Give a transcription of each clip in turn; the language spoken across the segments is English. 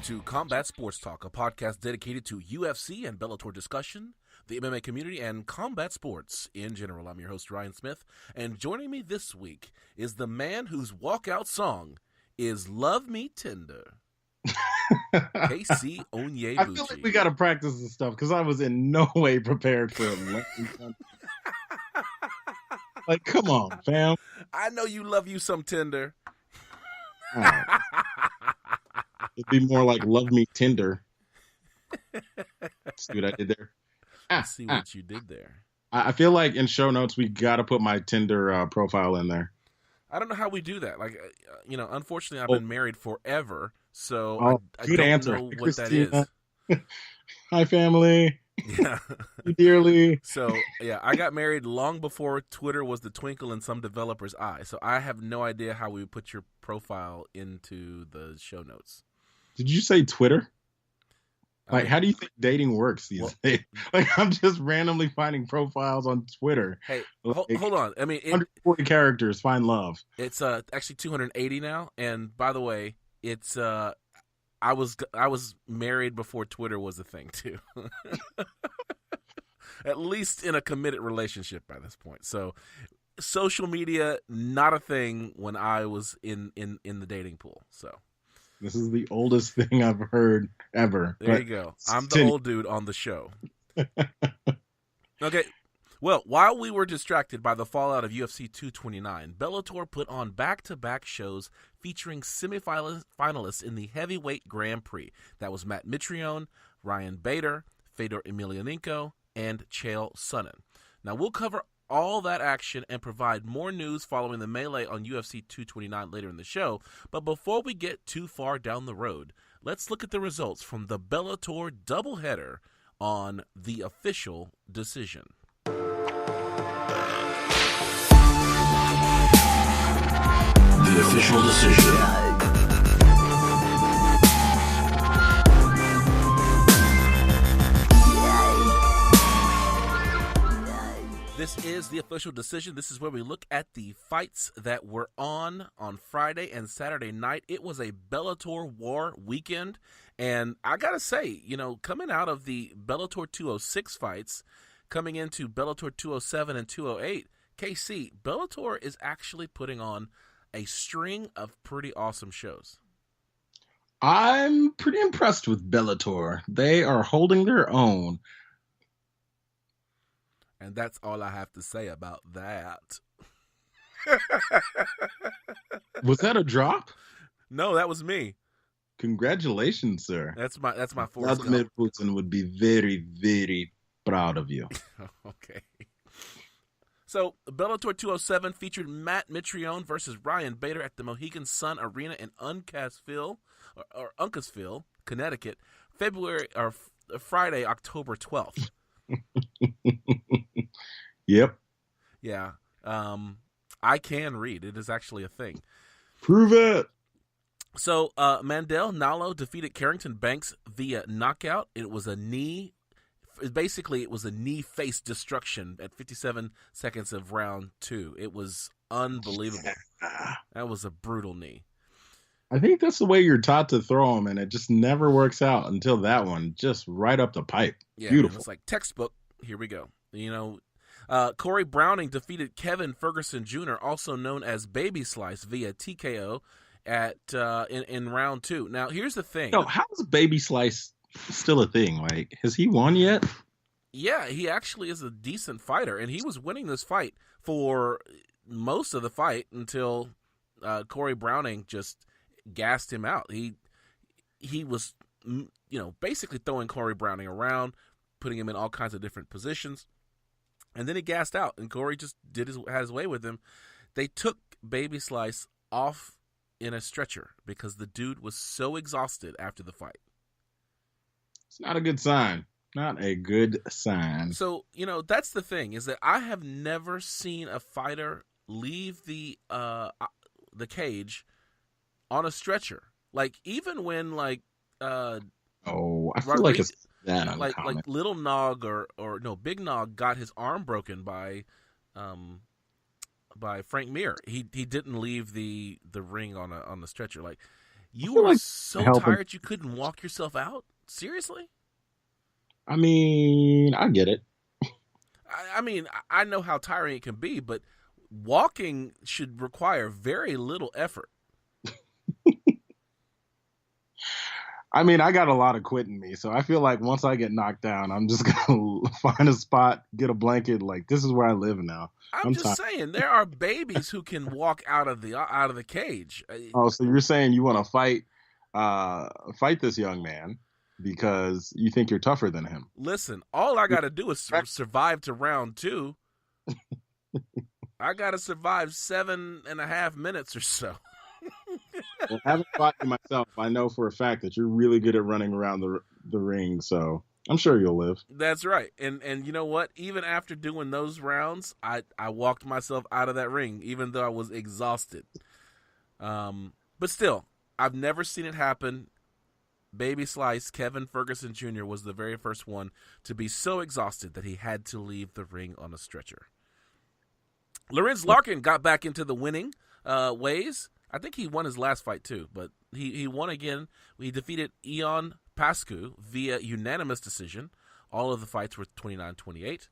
to Combat Sports Talk, a podcast dedicated to UFC and Bellator discussion, the MMA community, and combat sports in general. I'm your host, Ryan Smith, and joining me this week is the man whose walkout song is Love Me Tender, Casey Onyebuchi. I feel like we got to practice this stuff because I was in no way prepared for it. Like, come on, fam. I know you love you some Tender. Right. It'd be more like Love Me Tender. See what I did there? See what you did there. I feel like in show notes, we got to put my Tinder profile in there. I don't know how we do that. Like, unfortunately, I've been married forever, so I good don't answer. know what Christina. that is. Hi, family. Yeah. You dearly. So, yeah, I got married long before Twitter was the twinkle in some developer's eye. So I have no idea how we would put your profile into the show notes. Did you say Twitter? Like, how do you think dating works these days? Like, I'm just randomly finding profiles on Twitter. Hey, like, hold on. I mean, 140 characters, find love. It's actually 280 now. And by the way, it's I was married before Twitter was a thing too. At least in a committed relationship by this point. So, social media not a thing when I was in the dating pool. So. This is the oldest thing I've heard ever. There you go. I'm the old dude on the show. Okay. Well, while we were distracted by the fallout of UFC 229, Bellator put on back-to-back shows featuring semifinalists in the heavyweight Grand Prix. That was Matt Mitrione, Ryan Bader, Fedor Emelienenko, and Chael Sonnen. Now, we'll cover all that action and provide more news following the melee on UFC 229 later in the show. But before we get too far down the road, let's look at the results from the Bellator doubleheader on the official decision. The official decision. This is the official decision. This is where we look at the fights that were on Friday and Saturday night. It was a Bellator war weekend, and I gotta say, coming out of the Bellator 206 fights, coming into Bellator 207 and 208, KC, Bellator is actually putting on a string of pretty awesome shows. I'm pretty impressed with Bellator. They are holding their own. And that's all I have to say about that. Was that a drop? No, that was me. Congratulations, sir. That's my Forrest Vladimir Putin would be very, very proud of you. Okay. So, Bellator 207 featured Matt Mitrione versus Ryan Bader at the Mohegan Sun Arena in Uncasville, Connecticut, Friday, October 12th. Yep. Yeah. I can read. It is actually a thing. Prove it. So, Mandel Nalo defeated Carrington Banks via knockout. It was a knee. Basically, it was a knee-face destruction at 57 seconds of round 2. It was unbelievable. That was a brutal knee. I think that's the way you're taught to throw them, and it just never works out until that one, just right up the pipe. Yeah, beautiful. It's like textbook. Here we go. Corey Browning defeated Kevin Ferguson Jr., also known as Baby Slice, via TKO at in round 2. Now, here's the thing. How is Baby Slice still a thing? Like, has he won yet? Yeah, he actually is a decent fighter, and he was winning this fight for most of the fight until Corey Browning just gassed him out. He was, basically throwing Corey Browning around, putting him in all kinds of different positions, and then he gassed out, and Corey just had his way with him. They took Baby Slice off in a stretcher because the dude was so exhausted after the fight. It's not a good sign. Not a good sign. So, that's the thing, is that I have never seen a fighter leave the cage on a stretcher. Like, even when, I feel like it's that uncommon. Like Little Nog or Big Nog got his arm broken by Frank Mir. He didn't leave the ring on the stretcher. Like, You feel were like so helping. tired you couldn't walk yourself out? Seriously? I mean, I get it. I mean, I know how tiring it can be, but walking should require very little effort. I mean, I got a lot of quit in me, so I feel like once I get knocked down, I'm just gonna find a spot, get a blanket. Like, this is where I live now. I'm I'm just tired. saying, there are babies who can walk out of the cage. Oh, so you're saying you want to fight this young man because you think you're tougher than him? Listen, all I got to do is survive to round 2. I got to survive 7.5 minutes or so. Well, having fought you myself, I know for a fact that you're really good at running around the ring, so I'm sure you'll live. That's right. And you know what? Even after doing those rounds, I walked myself out of that ring, even though I was exhausted. But still, I've never seen it happen. Baby Slice, Kevin Ferguson Jr. was the very first one to be so exhausted that he had to leave the ring on a stretcher. Lorenz Larkin got back into the winning ways. I think he won his last fight too, but he won again. He defeated Ion Pascu via unanimous decision. All of the fights were 29-28.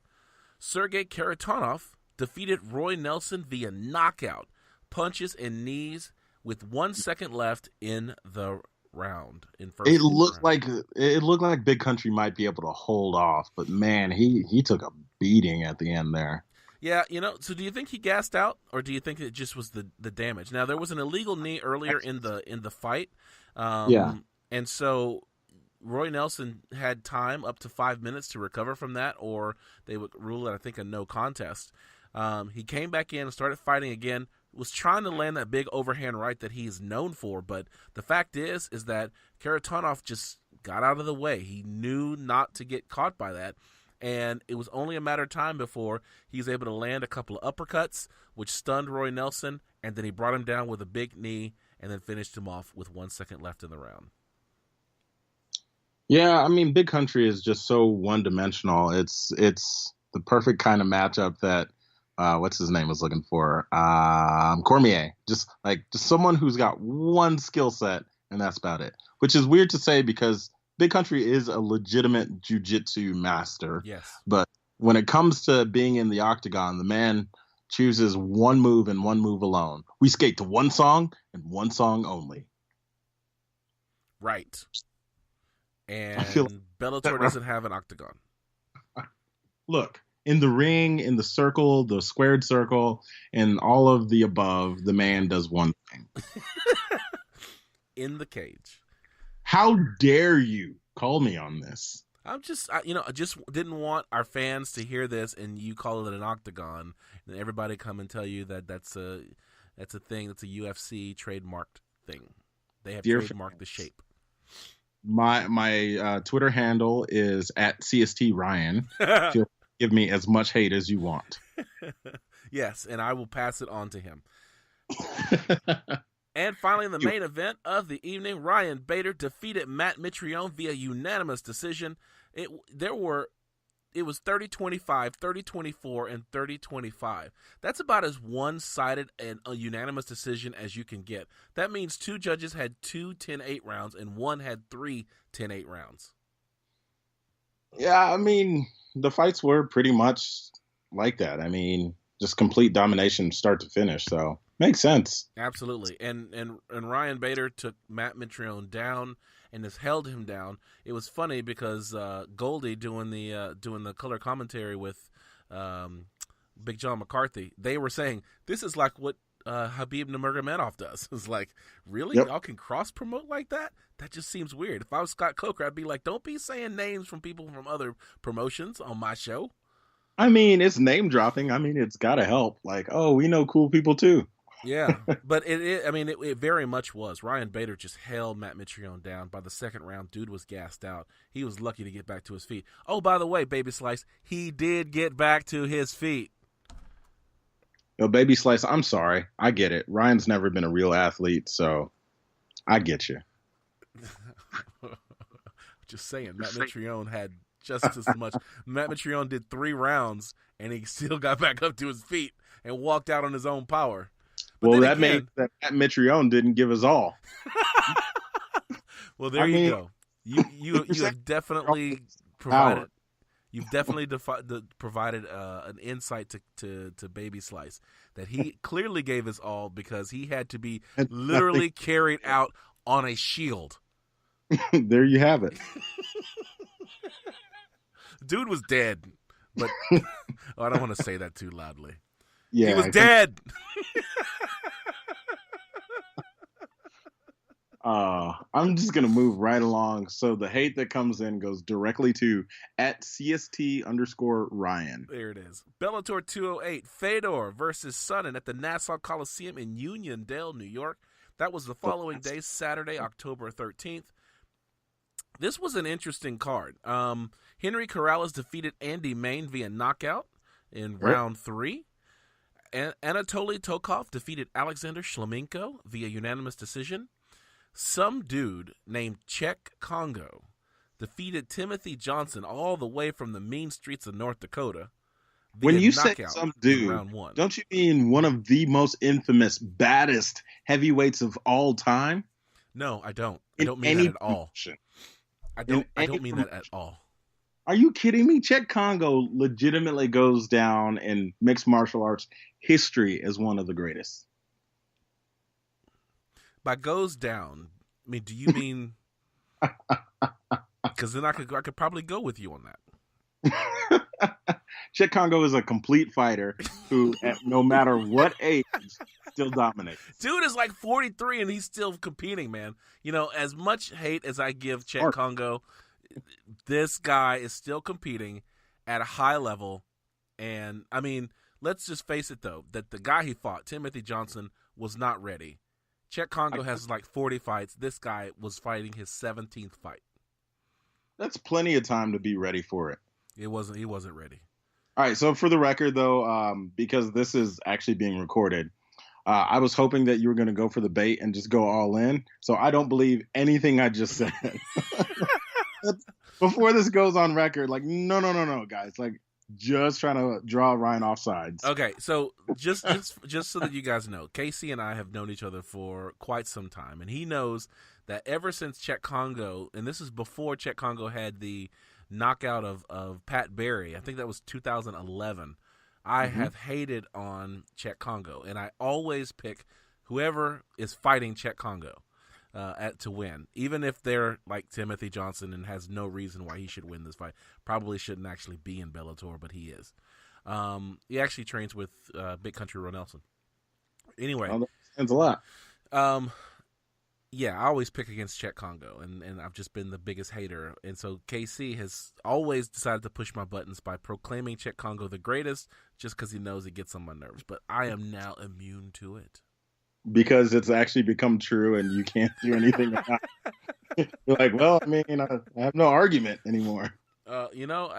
Sergey Karatanov defeated Roy Nelson via knockout, punches and knees with 1 second left in the round. It looked like Big Country might be able to hold off, but man, he took a beating at the end there. Yeah, so do you think he gassed out, or do you think it just was the damage? Now, there was an illegal knee earlier in the fight. Yeah. And so Roy Nelson had time up to 5 minutes to recover from that, or they would rule it, I think, a no contest. He came back in and started fighting again, was trying to land that big overhand right that he's known for, but the fact is that Karatanov just got out of the way. He knew not to get caught by that. And it was only a matter of time before he was able to land a couple of uppercuts, which stunned Roy Nelson, and then he brought him down with a big knee and then finished him off with 1 second left in the round. Yeah, I mean, Big Country is just so one-dimensional. It's the perfect kind of matchup that what's his name was looking for, Cormier. Just someone who's got one skill set, and that's about it. Which is weird to say because Big Country is a legitimate jiu-jitsu master. Yes. But when it comes to being in the octagon, the man chooses one move and one move alone. We skate to one song and one song only. Right. And Bellator doesn't have an octagon. Look, in the ring, in the circle, the squared circle, and all of the above, the man does one thing. In the cage. How dare you call me on this? I just didn't want our fans to hear this and you call it an octagon and everybody come and tell you that that's a thing, that's a UFC trademarked thing. They have trademarked the shape. My Twitter handle is @CSTRyan. Feel give me as much hate as you want. Yes, and I will pass it on to him. And finally, in the main event of the evening, Ryan Bader defeated Matt Mitrione via unanimous decision. It was 30-25, 30-24, and 30-25. That's about as one-sided and a unanimous decision as you can get. That means 2 judges had 2 10-8 rounds and 1 had 3 10-8 rounds. Yeah, I mean, the fights were pretty much like that. I mean, just complete domination start to finish, so makes sense. Absolutely. And Ryan Bader took Matt Mitrione down and has held him down. It was funny because Goldie doing the color commentary with Big John McCarthy, they were saying this is like what Khabib Nurmagomedov does. It's like, really? Yep. Y'all can cross promote like that? That just seems weird. If I was Scott Coker, I'd be like, don't be saying names from people from other promotions on my show. I mean, it's name dropping. I mean, it's got to help. Like, oh, we know cool people too. Yeah, but it very much was. Ryan Bader just held Matt Mitrione down. By the second round, dude was gassed out. He was lucky to get back to his feet. Oh, by the way, Baby Slice, he did get back to his feet. Yo, Baby Slice, I'm sorry. I get it. Ryan's never been a real athlete, so I get you. Just saying, Matt Mitrione had just as much. Matt Mitrione did 3 rounds, and he still got back up to his feet and walked out on his own power. But well, then that again, means that Matt Mitrione didn't give us all. well, there you go. You have definitely provided. You've definitely provided an insight to Baby Slice that he clearly gave his all because he had to be literally carried out on a shield. There you have it. Dude was dead, but I don't want to say that too loudly. Yeah, he was dead. I'm just gonna move right along. So the hate that comes in goes directly to @CST_Ryan. There it is. Bellator 208, Fedor versus Sonnen at the Nassau Coliseum in Uniondale, New York. That was the following day, Saturday, October 13th. This was an interesting card. Henry Corrales defeated Andy Main via knockout in round 3. Anatoly Tokov defeated Alexander Shlemenko via unanimous decision. Some dude named Czech Congo defeated Timothy Johnson all the way from the mean streets of North Dakota. When you say some dude, don't you mean one of the most infamous, baddest heavyweights of all time? No, I don't. I don't mean that at all. I don't mean that at all. Are you kidding me? Czech Congo legitimately goes down in mixed martial arts history as one of the greatest. By goes down, I mean, do you mean? Because then I could probably go with you on that. Czech Congo is a complete fighter who, at no matter what age, still dominates. Dude is like 43 and he's still competing, man. You know, as much hate as I give Czech Congo, this guy is still competing at a high level. And, I mean, let's just face it, though, that the guy he fought, Timothy Johnson, was not ready. Czech Congo has like 40 fights. This guy was fighting his 17th fight. That's plenty of time to be ready for it. He wasn't ready. All right, so for the record, though, because this is actually being recorded, I was hoping that you were going to go for the bait and just go all in. So I don't believe anything I just said. Before this goes on record, like, no, guys. Like, just trying to draw Ryan off sides. Okay, so just so that you guys know, Casey and I have known each other for quite some time, and he knows that ever since Czech Congo, and this is before Czech Congo had the knockout of Pat Barry, I think that was 2011, I have hated on Czech Congo, and I always pick whoever is fighting Czech Congo to win, even if they're like Timothy Johnson and has no reason why he should win this fight. Probably shouldn't actually be in Bellator, but he is. He actually trains with Big Country Ron Nelson. Anyway, that explains a lot. Yeah, I always pick against Czech Congo, and I've just been the biggest hater. And so KC has always decided to push my buttons by proclaiming Czech Congo the greatest just because he knows it gets on my nerves. But I am now immune to it. Because it's actually become true and you can't do anything about it. You're like, well, I mean, I have no argument anymore. You know,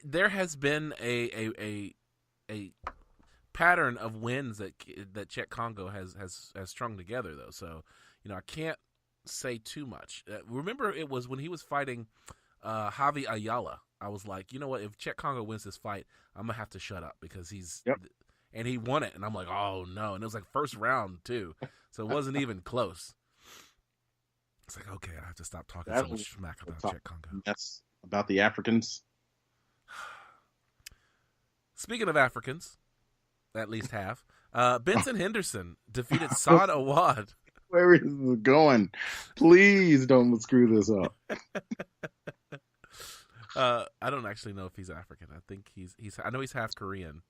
there has been a pattern of wins that Czech Congo has strung together, though. So, you know, I can't say too much. Remember, it was when he was fighting Javi Ayala. I was like, you know what? If Czech Congo wins this fight, I'm gonna have to shut up because he's. Yep. And he won it, and I'm like, oh no! And it was like first round too, so it wasn't even close. It's like, okay, I have to stop talking so much smack about Czech Congo. That's about the Africans. Speaking of Africans, at least half. Benson Henderson defeated Saad Awad. Where is it going? Please don't screw this up. I don't actually know if he's African. I think he's. I know he's half Korean.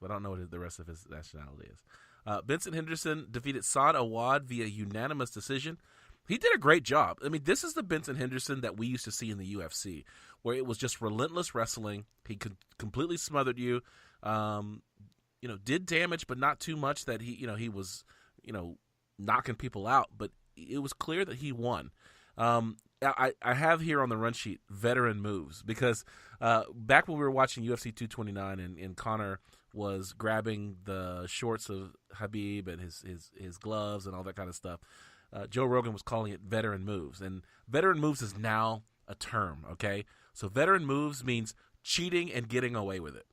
But I don't know what the rest of his nationality is. Benson Henderson defeated Saad Awad via unanimous decision. He did a great job. I mean, this is the Benson Henderson that we used to see in the UFC, where it was just relentless wrestling. He completely smothered you. You know, did damage, but not too much that he was, knocking people out. But it was clear that he won. I have here on the run sheet veteran moves because back when we were watching UFC 229 and Connor was grabbing the shorts of Habib and his gloves and all that kind of stuff, Joe Rogan was calling it veteran moves. And veteran moves is now a term, okay? So veteran moves means cheating and getting away with it.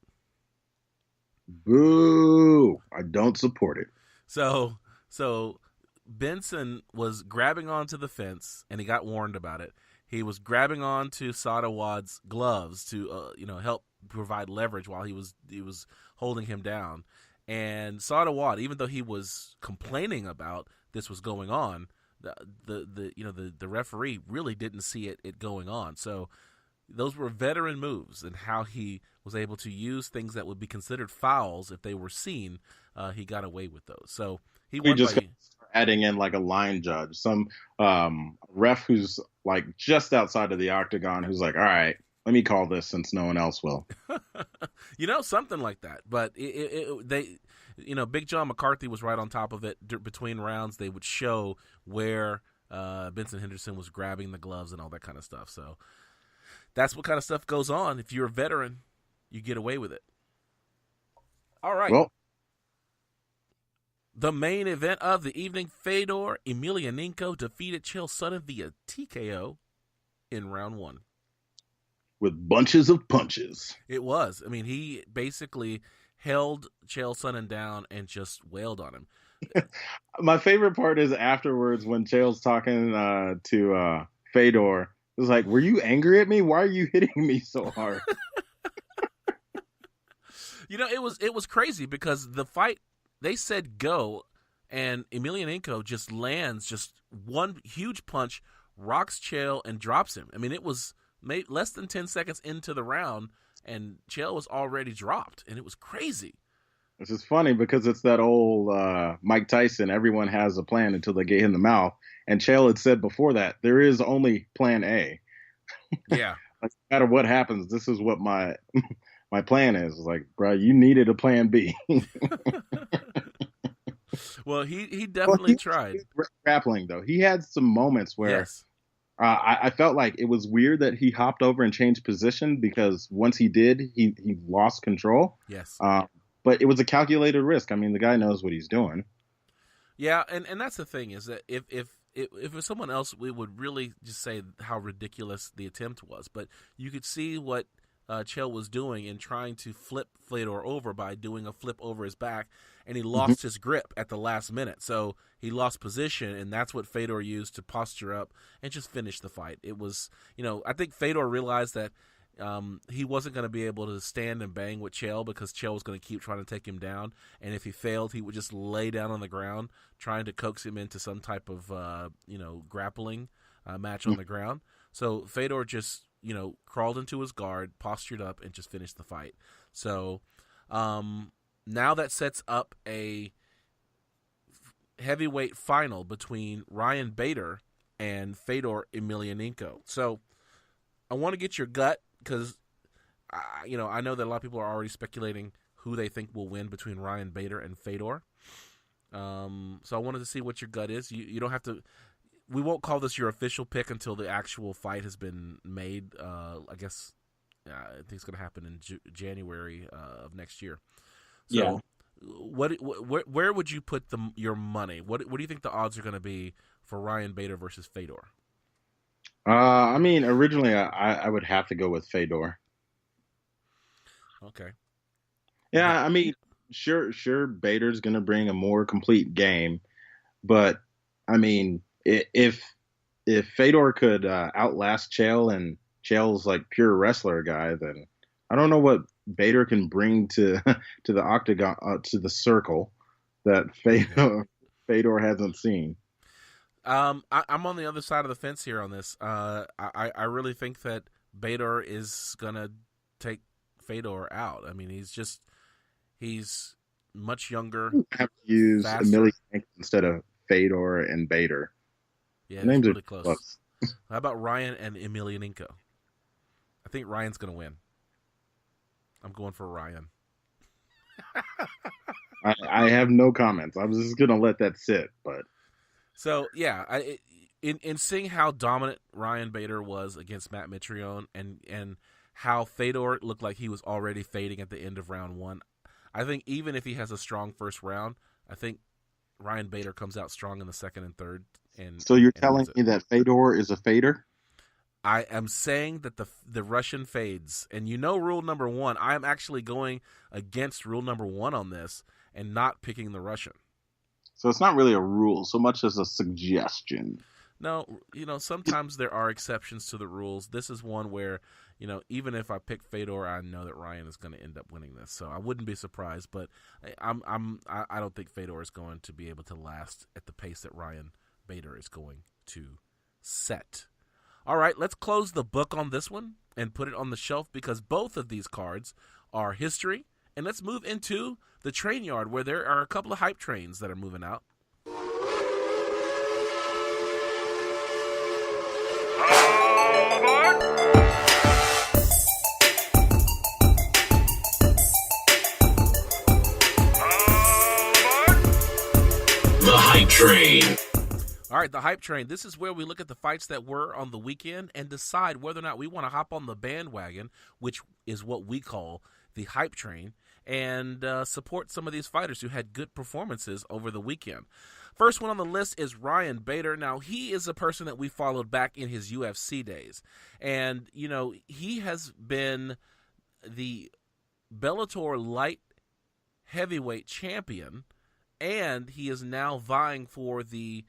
Boo! I don't support it. So Benson was grabbing onto the fence, and he got warned about it. He was grabbing onto Sadawad's gloves to help provide leverage while he was holding him down. And Sadawad, even though he was complaining about this was going on, the referee really didn't see it going on. So those were veteran moves, and how he was able to use things that would be considered fouls if they were seen. He got away with those. So he won just by adding in like a line judge, some ref who's like just outside of the octagon, who's like, all right, let me call this since no one else will. Something like that. But Big John McCarthy was right on top of it. Between rounds, they would show where Benson Henderson was grabbing the gloves and all that kind of stuff. So that's what kind of stuff goes on. If you're a veteran, you get away with it. All right. Well, the main event of the evening, Fedor Emelianenko defeated Chael Sonnen via TKO in round 1. With bunches of punches. It was. I mean, he basically held Chael Sonnen down and just wailed on him. My favorite part is afterwards when Chael's talking to Fedor. It was like, were you angry at me? Why are you hitting me so hard? It was crazy because the fight, they said go, and Emelianenko just lands just one huge punch, rocks Chael, and drops him. I mean, it was less than 10 seconds into the round, and Chael was already dropped, and it was crazy. This is funny because it's that old Mike Tyson, everyone has a plan until they get hit in the mouth. And Chael had said before that, there is only plan A. Yeah. Like, no matter what happens, this is what my plan is. It's like, bro, you needed a plan B. Well, he definitely tried. Grappling, though. He had some moments where yes. I felt like it was weird that he hopped over and changed position, because once he did, he lost control. Yes. But it was a calculated risk. I mean, the guy knows what he's doing. Yeah, and that's the thing, is that if it was someone else, we would really just say how ridiculous the attempt was. But you could see what Chael was doing in trying to flip Fedor over by doing a flip over his back, and he lost his grip at the last minute. So he lost position, and that's what Fedor used to posture up and just finish the fight. It was, I think Fedor realized that he wasn't going to be able to stand and bang with Chael, because Chael was going to keep trying to take him down, and if he failed, he would just lay down on the ground trying to coax him into some type of grappling match on the ground. So Fedor just crawled into his guard, postured up, and just finished the fight. So now that sets up a heavyweight final between Ryan Bader and Fedor Emelianenko. So I want to get your gut, because I know that a lot of people are already speculating who they think will win between Ryan Bader and Fedor. So I wanted to see what your gut is. You don't have to. We won't call this your official pick until the actual fight has been made. I guess I think it's going to happen in January of next year. So yeah. Where would you put your money? What do you think the odds are going to be for Ryan Bader versus Fedor? I mean, originally I would have to go with Fedor. Okay. Yeah, I mean, sure, Bader's going to bring a more complete game, but I mean, if Fedor could outlast Chael, and Chael's like pure wrestler guy, then I don't know what Bader can bring to the octagon, to the circle, that Fedor hasn't seen. I'm on the other side of the fence here on this. I really think that Bader is gonna take Fedor out. I mean, he's much younger. You have to use faster. Emelianenko instead of Fedor and Bader. Yeah, names really are close. How about Ryan and Emelianenko? I think Ryan's gonna win. I'm going for Ryan. I have no comments. I was just gonna let that sit, but. So yeah, in seeing how dominant Ryan Bader was against Matt Mitrione, and how Fedor looked like he was already fading at the end of round 1, I think even if he has a strong first round, I think Ryan Bader comes out strong in the second and third. So you're telling me that Fedor is a fader? I am saying that the Russian fades, and rule number 1. I am actually going against rule number 1 on this and not picking the Russian. So it's not really a rule so much as a suggestion. No, sometimes there are exceptions to the rules. This is one where, even if I pick Fedor, I know that Ryan is going to end up winning this. So I wouldn't be surprised, but I don't think Fedor is going to be able to last at the pace that Ryan Bader is going to set. All right, let's close the book on this one and put it on the shelf because both of these cards are history. And let's move into the train yard where there are a couple of hype trains that are moving out. The Hype Train. All right, the hype train. This is where we look at the fights that were on the weekend and decide whether or not we want to hop on the bandwagon, which is what we call the hype train, and support some of these fighters who had good performances over the weekend. First one on the list is Ryan Bader. Now, he is a person that we followed back in his UFC days. And, he has been the Bellator light heavyweight champion, and he is now vying for the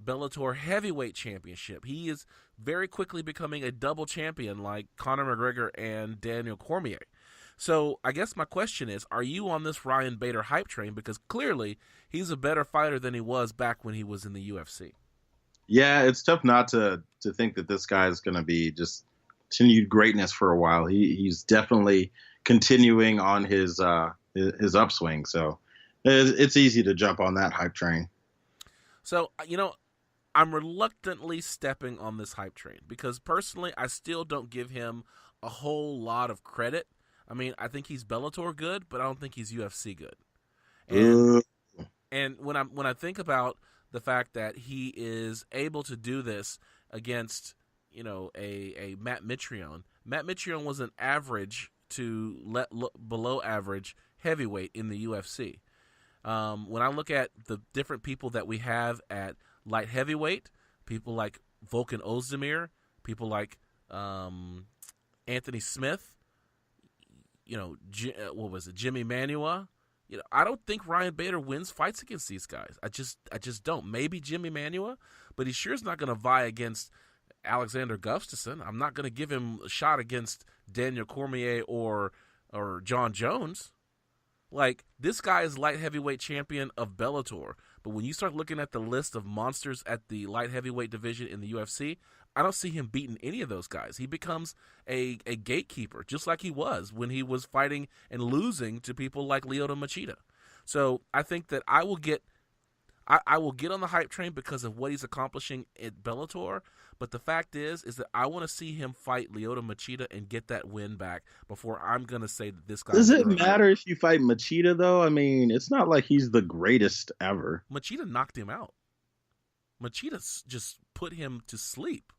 Bellator heavyweight championship. He is very quickly becoming a double champion like Conor McGregor and Daniel Cormier. So I guess my question is, are you on this Ryan Bader hype train? Because clearly he's a better fighter than he was back when he was in the UFC. Yeah, it's tough not to think that this guy is going to be just continued greatness for a while. He's definitely continuing on his upswing. So it's easy to jump on that hype train. So, I'm reluctantly stepping on this hype train because personally, I still don't give him a whole lot of credit. I mean, I think he's Bellator good, but I don't think he's UFC good. And when I think about the fact that he is able to do this against, a Matt Mitrione. Matt Mitrione was an average to below average heavyweight in the UFC. When I look at the different people that we have at light heavyweight, people like Volkan Ozdemir, people like Anthony Smith, Jimmy Manuwa. I don't think Ryan Bader wins fights against these guys. I just don't. Maybe Jimmy Manuwa, but he sure is not going to vie against Alexander Gustafsson. I'm not going to give him a shot against Daniel Cormier or John Jones. Like, this guy is light heavyweight champion of Bellator. But when you start looking at the list of monsters at the light heavyweight division in the UFC, I don't see him beating any of those guys. He becomes a gatekeeper, just like he was when he was fighting and losing to people like Lyoto Machida. So I think that I will get on the hype train because of what he's accomplishing at Bellator. But the fact is that I want to see him fight Lyoto Machida and get that win back before I'm going to say that this guy. Does it matter if you fight Machida, though? I mean, it's not like he's the greatest ever. Machida knocked him out. Machida just put him to sleep.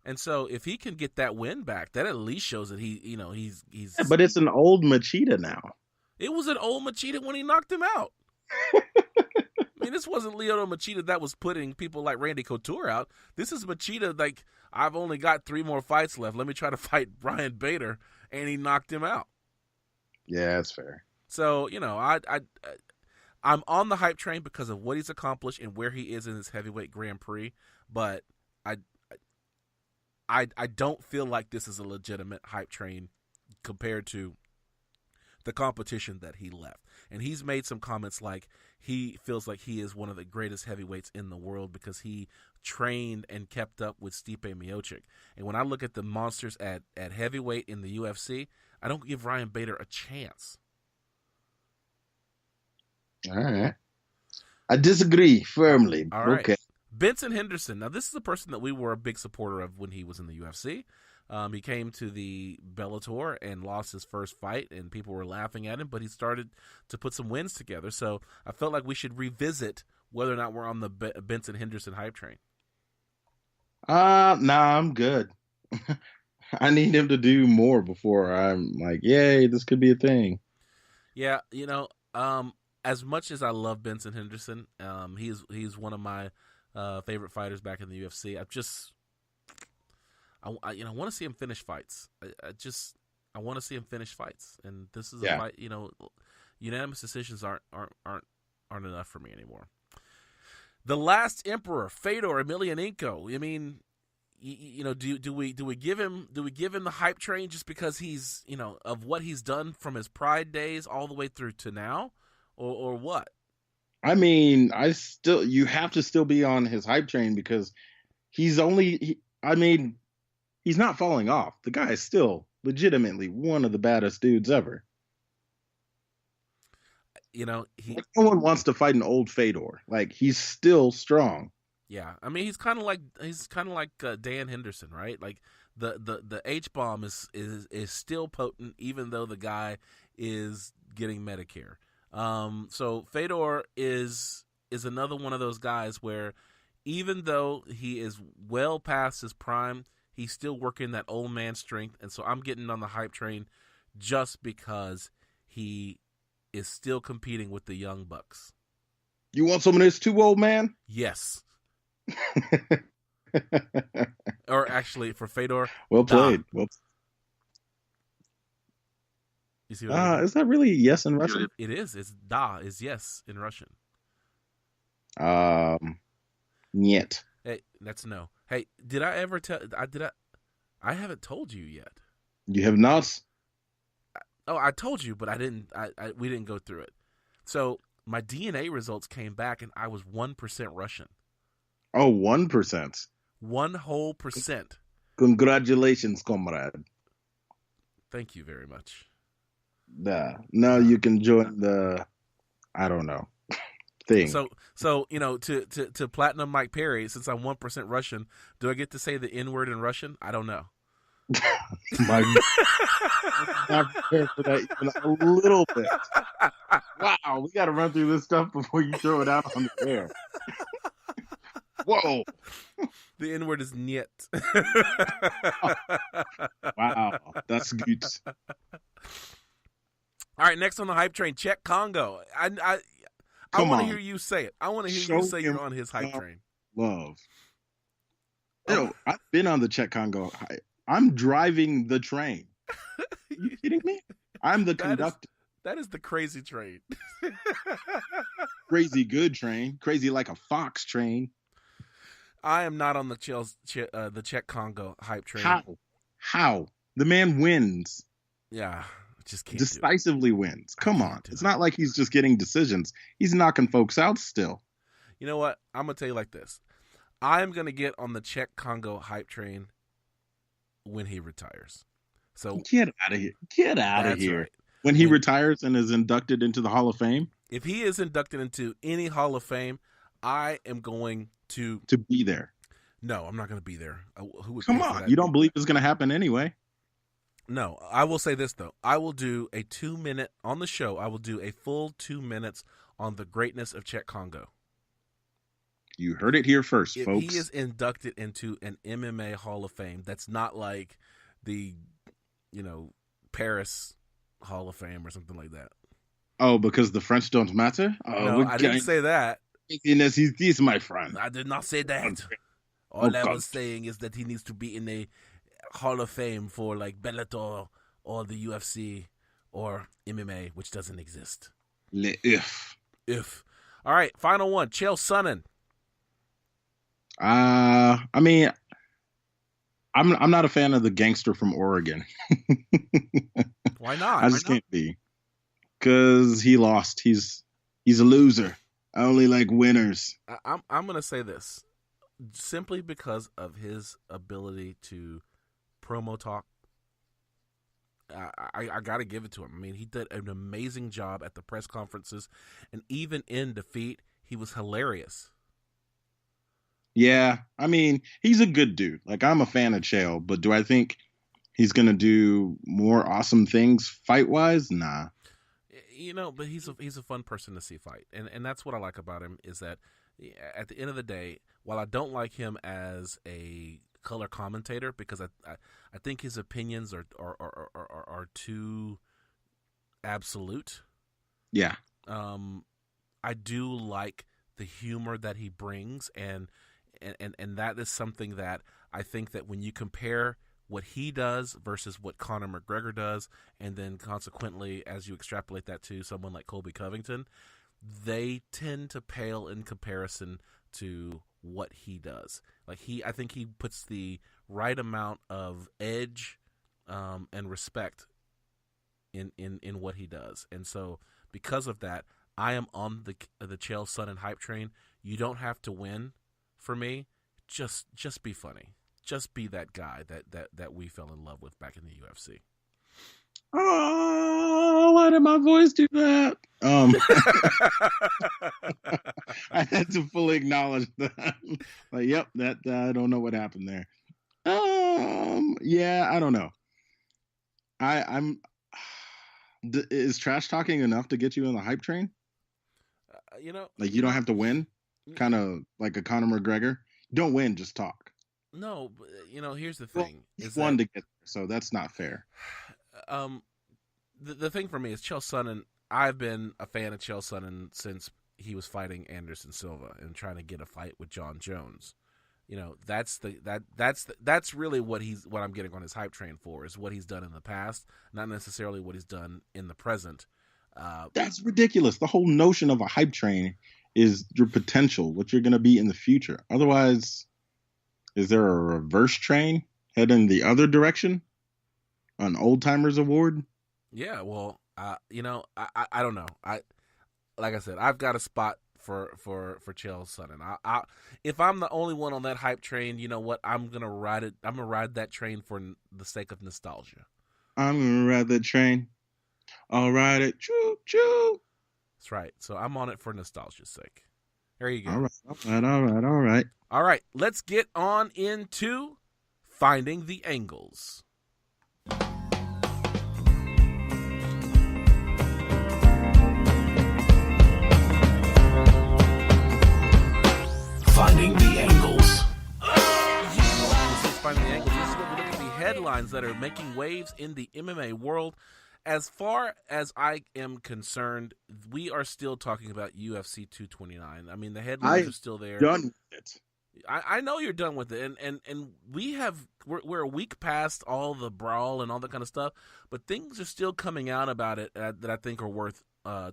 And so if he can get that win back, that at least shows that he's. Yeah, but it's an old Machida now. It was an old Machida when he knocked him out. I mean, this wasn't Lyoto Machida that was putting people like Randy Couture out. This is Machida like, I've only got 3 more fights left. Let me try to fight Ryan Bader, and he knocked him out. Yeah, that's fair. So, I'm on the hype train because of what he's accomplished and where he is in his heavyweight Grand Prix, but I don't feel like this is a legitimate hype train compared to the competition that he left. And he's made some comments like he feels like he is one of the greatest heavyweights in the world because he trained and kept up with Stipe Miocic. And when I look at the monsters at heavyweight in the UFC, I don't give Ryan Bader a chance. All right. I disagree firmly. All right. Okay. Benson Henderson. Now, this is a person that we were a big supporter of when he was in the UFC. He came to the Bellator and lost his first fight, and people were laughing at him, but he started to put some wins together. So I felt like we should revisit whether or not we're on the Benson Henderson hype train. Nah, I'm good. I need him to do more before I'm like, yay, this could be a thing. Yeah, as much as I love Benson Henderson, he's one of my favorite fighters back in the UFC. I want to see him finish fights. I want to see him finish fights, and this is a fight. Unanimous decisions aren't aren't enough for me anymore. The Last Emperor, Fedor Emelianenko. I mean, do we give him the hype train just because he's of what he's done from his Pride days all the way through to now, or what? I mean, you have to still be on his hype train because he's not falling off. The guy is still legitimately one of the baddest dudes ever. No one wants to fight an old Fedor. Like, he's still strong. Yeah, I mean, he's kind of like Dan Henderson, right? Like the H-bomb is still potent, even though the guy is getting Medicare. So Fedor is another one of those guys where, even though he is well past his prime, he's still working that old man strength, and so I'm getting on the hype train just because he is still competing with the young bucks. You want some of this too, old man? Yes. Or actually, for Fedor, well played. Well, you see what I mean? Is that really yes in Russian? It is. It's da is yes in Russian. Niet. Hey, that's no. Hey, did I ever tell? I haven't told you yet. You have not. I told you, but I didn't. We didn't go through it. So my DNA results came back, and I was 1% Russian. Oh, 1%. 1 whole percent. Congratulations, comrade. Thank you very much. Now you can join the, I don't know, thing. So to Platinum Mike Perry, since I'm 1% Russian, do I get to say the N-word in Russian? I don't know. I'm not prepared for that even a little bit. Wow, we got to run through this stuff before you throw it out on the air. Whoa. The N-word is niet. Wow, that's good. All right, next on the hype train, Czech Congo. I want to hear you say it. I want to hear you say you're on his hype train. Love. I've been on the Czech Congo. I'm driving the train. Are you kidding me? I'm the conductor. That is the crazy train. Crazy good train. Crazy like a fox train. I am not on the Czech Congo hype train. How? The man wins. Yeah, just can't decisively wins. Come on. It's not like he's just getting decisions. He's knocking folks out still. You know what? I'm going to tell you like this. I'm going to get on the Czech Congo hype train when he retires. So get out of here. Get out of here. Right. When he retires and is inducted into the Hall of Fame? If he is inducted into any Hall of Fame, I am going to be there. No, I'm not going to be there. Who would Come on. You don't believe it's going to happen anyway? No, I will say this, though. I will do a 2-minute on the show. I will do a full 2 minutes on the greatness of Czech Congo. You heard it here first, folks. If he is inducted into an MMA Hall of Fame, that's not like the, Paris Hall of Fame or something like that. Oh, because the French don't matter? No, I didn't say that. He's my friend. I did not say that. All I was saying is that he needs to be in a Hall of Fame for like Bellator or the UFC or MMA, which doesn't exist. If. All right, final one. Chael Sonnen. I mean, I'm not a fan of the gangster from Oregon. Why not? I just can't be. Because he lost. He's a loser. I only like winners. I'm going to say this. Simply because of his ability to promo talk, I got to give it to him. I mean, he did an amazing job at the press conferences, and even in defeat, he was hilarious. Yeah, I mean, he's a good dude. Like, I'm a fan of Chael, but do I think he's going to do more awesome things fight-wise? Nah. But he's a fun person to see fight, and that's what I like about him is that at the end of the day, while I don't like him as a color commentator because I think his opinions are too absolute. Yeah. I do like the humor that he brings, and that is something that I think that when you compare what he does versus what Conor McGregor does, and then consequently as you extrapolate that to someone like Colby Covington, they tend to pale in comparison to what he does. Like I think he puts the right amount of edge and respect in what he does. And so because of that, I am on the Chael Sonnen hype train. You don't have to win for me. Just be funny. Just be that guy that we fell in love with back in the UFC. Oh, why did my voice do that? I had to fully acknowledge that. Like, yep, that I don't know what happened there. Yeah, I don't know. I'm. Is trash talking enough to get you on the hype train? Like you don't have to win, kind of like a Conor McGregor. Don't win, just talk. No, here's the thing: is won to get there, so that's not fair. The thing for me is Chael Sonnen. I've been a fan of Chael Sonnen since he was fighting Anderson Silva and trying to get a fight with John Jones. That's really what I'm getting on his hype train for, is what he's done in the past, not necessarily what he's done in the present. That's ridiculous. The whole notion of a hype train is your potential, what you're going to be in the future. Otherwise, is there a reverse train heading the other direction? An old timers award? Yeah, well, I don't know. Like I said, I've got a spot for Chael Sonnen. If I'm the only one on that hype train, you know what? I'm gonna ride it. I'm gonna ride that train for the sake of nostalgia. I'm gonna ride that train. I'll ride it. Choo choo. That's right. So I'm on it for nostalgia's sake. There you go. All right. All right. Let's get on into finding the angles. Finding the angles. This is Finding the Angles. This is where we look at the headlines that are making waves in the MMA world. As far as I am concerned, we are still talking about UFC 229. I mean, the headlines are still there. Done with it. I know you're done with it, and we're a week past all the brawl and all that kind of stuff, but things are still coming out about it that I think are worth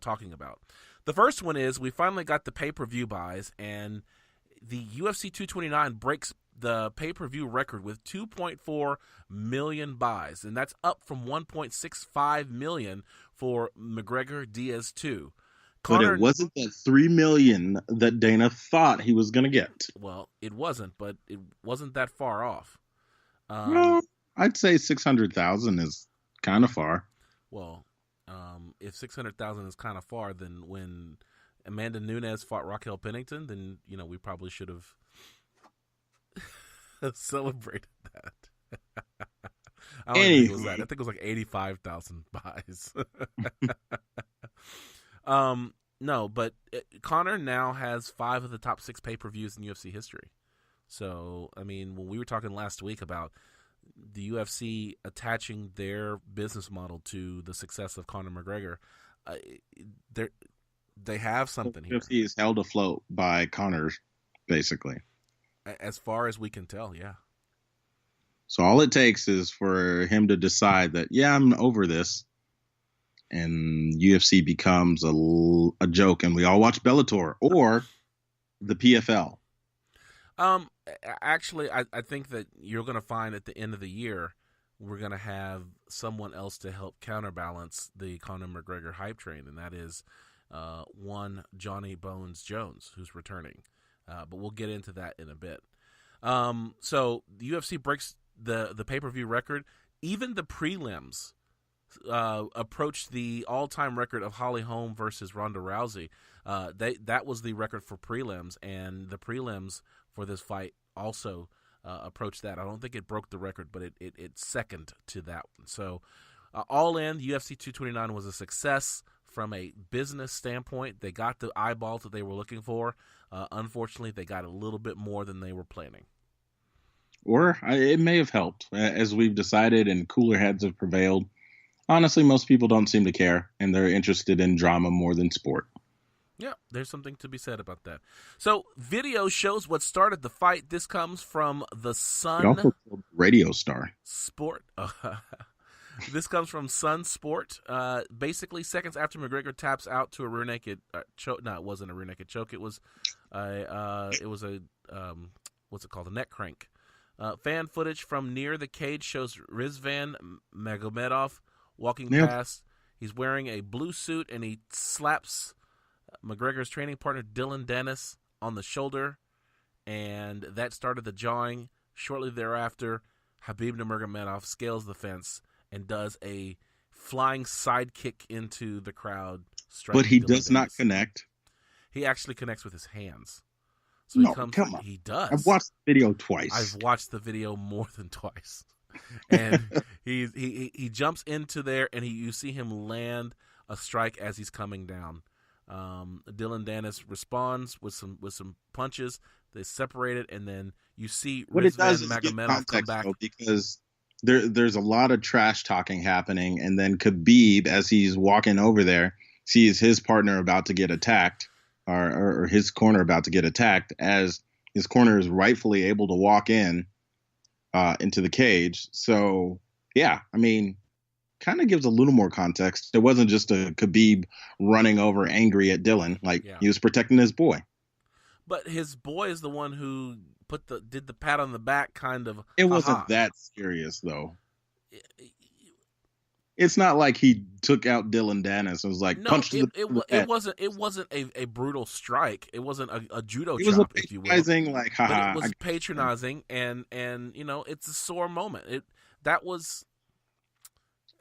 talking about. The first one is we finally got the pay-per-view buys, and the UFC 229 breaks the pay-per-view record with 2.4 million buys, and that's up from 1.65 million for McGregor Diaz 2. But it wasn't that 3 million that Dana thought he was going to get. Well, it wasn't, but it wasn't that far off. Well, I'd say 600,000 is kind of far. Well, if 600,000 is kind of far, then when Amanda Nunes fought Raquel Pennington, then we probably should have celebrated that. I don't think it was that. I think it was like 85,000 buys. No, but Conor now has 5 of the top 6 pay-per-views in UFC history. So, I mean, when we were talking last week about the UFC attaching their business model to the success of Conor McGregor, they have something here. UFC is held afloat by Conor, basically. As far as we can tell, yeah. So all it takes is for him to decide that, yeah, I'm over this. And UFC becomes a joke, and we all watch Bellator or the PFL. Actually, I think that you're going to find at the end of the year we're going to have someone else to help counterbalance the Conor McGregor hype train, and that is one Johnny Bones Jones, who's returning. But we'll get into that in a bit. So the UFC breaks the pay-per-view record. Even the prelims approached the all-time record of Holly Holm versus Ronda Rousey. That was the record for prelims, and the prelims for this fight also approached that. I don't think it broke the record, but it's second to that one. So all in, UFC 229 was a success from a business standpoint. They got the eyeballs that they were looking for. Unfortunately, they got a little bit more than they were planning. Or it may have helped, as we've decided, and cooler heads have prevailed. Honestly, most people don't seem to care, and they're interested in drama more than sport. Yeah, there's something to be said about that. So, video shows what started the fight. This comes from The Sun. It also killed radio star. Sport. This comes from Sun Sport. Basically, seconds after McGregor taps out to a rear naked choke. No, it wasn't a rear naked choke. It was a what's it called? A neck crank. Fan footage from near the cage shows Rizvan Magomedov walking past. He's wearing a blue suit, and he slaps McGregor's training partner Dylan Dennis on the shoulder, and that started the jawing. Shortly thereafter, Khabib Nurmagomedov scales the fence and does a flying sidekick into the crowd. But he Dylan does not Dennis. connect. He actually connects with his hands. So No, he comes. come on. He does. I've watched the video twice. I've watched the video more than twice. And he jumps into there, and you see him land a strike as he's coming down. Dylan Dennis responds with some punches. They separate it, and then you see Rizvan Magomedov come back. Though, because there's a lot of trash talking happening, and then Khabib, as he's walking over there, sees his partner about to get attacked, or his corner about to get attacked, as his corner is rightfully able to walk into the cage. So, yeah, I mean, kind of gives a little more context. It wasn't just a Khabib running over angry at Dylan. He was protecting his boy. But his boy is the one who did the pat on the back kind of. It wasn't that serious, though. It's not like he took out Dylan Dennis and was like, punch to the it wasn't a brutal strike. It wasn't a judo chop, if you will. Like, haha. But it was patronizing, and it's a sore moment.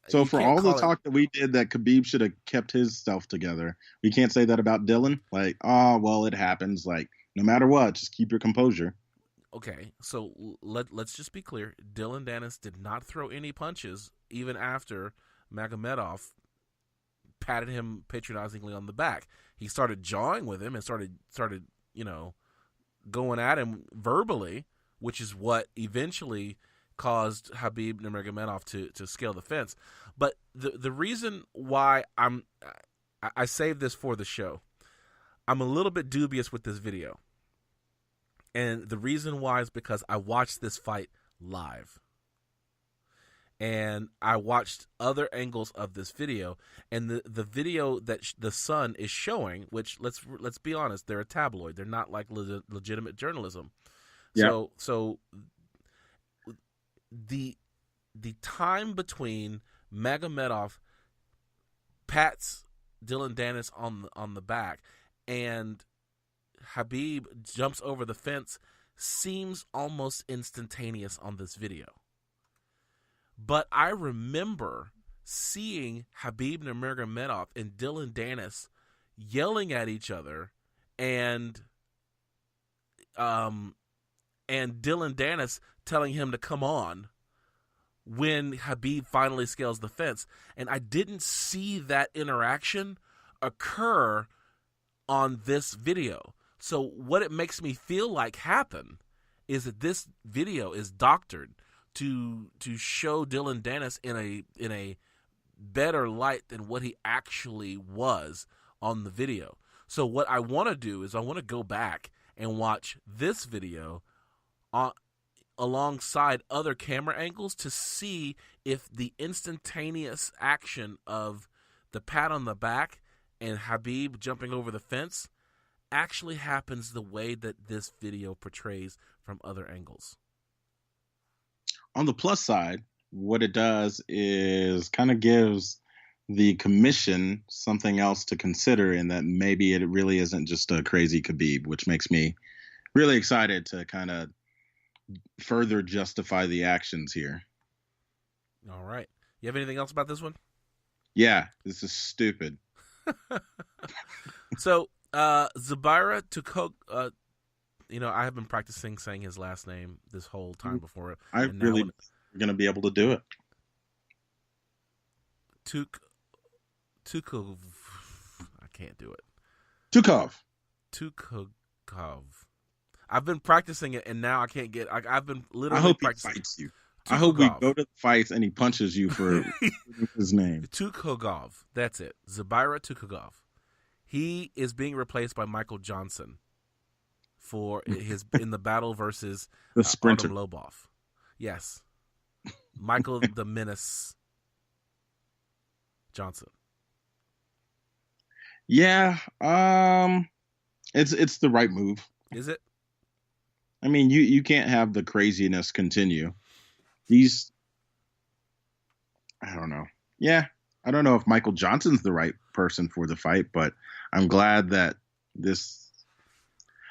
So for all the talk that we did that Khabib should have kept his stuff together, we can't say that about Dylan? Like, oh, well, it happens. Like, no matter what, just keep your composure. Okay, so let's just be clear. Dylan Dennis did not throw any punches even after Magomedov patted him patronizingly on the back. He started jawing with him and started going at him verbally, which is what eventually caused Khabib Nurmagomedov to scale the fence. But the reason why I saved this for the show, I'm a little bit dubious with this video. And the reason why is because I watched this fight live. And I watched other angles of this video, and the video that the Sun is showing, which let's be honest, they're a tabloid. They're not like legitimate journalism. Yeah. So the time between Magomedov pats Dylan Dennis on the back and Khabib jumps over the fence seems almost instantaneous on this video. But I remember seeing Khabib Nurmagomedov and Dylan Dennis yelling at each other, and Dylan Dennis telling him to come on when Khabib finally scales the fence. And I didn't see that interaction occur on this video. So what it makes me feel like happened is that this video is doctored to show Dylan Dennis in a better light than what he actually was on the video. So what I want to do is I want to go back and watch this video alongside other camera angles to see if the instantaneous action of the pat on the back and Khabib jumping over the fence actually happens the way that this video portrays from other angles. On the plus side, what it does is kind of gives the commission something else to consider, in that maybe it really isn't just a crazy Khabib, which makes me really excited to kind of further justify the actions here. All right. You have anything else about this one? Yeah, this is stupid. So, Zubaira Tukog, I have been practicing saying his last name this whole time before. I really going to be able to do it. Tukov. I can't do it. Tukov. I've been practicing it, and now I can't get. I've been literally. I hope practicing. he fights you. Tukogov. I hope we go to the fights and he punches you for his name. Tukogov. That's it. Zubaira Tukogov. He is being replaced by Michael Johnson for his in the battle versus the sprinter Artem Lobov. Yes, Michael the Menace Johnson? Yeah, it's the right move. Is it? I mean, you can't have the craziness continue. These, I don't know. Yeah, I don't know if Michael Johnson's the right person for the fight, but I'm glad that this.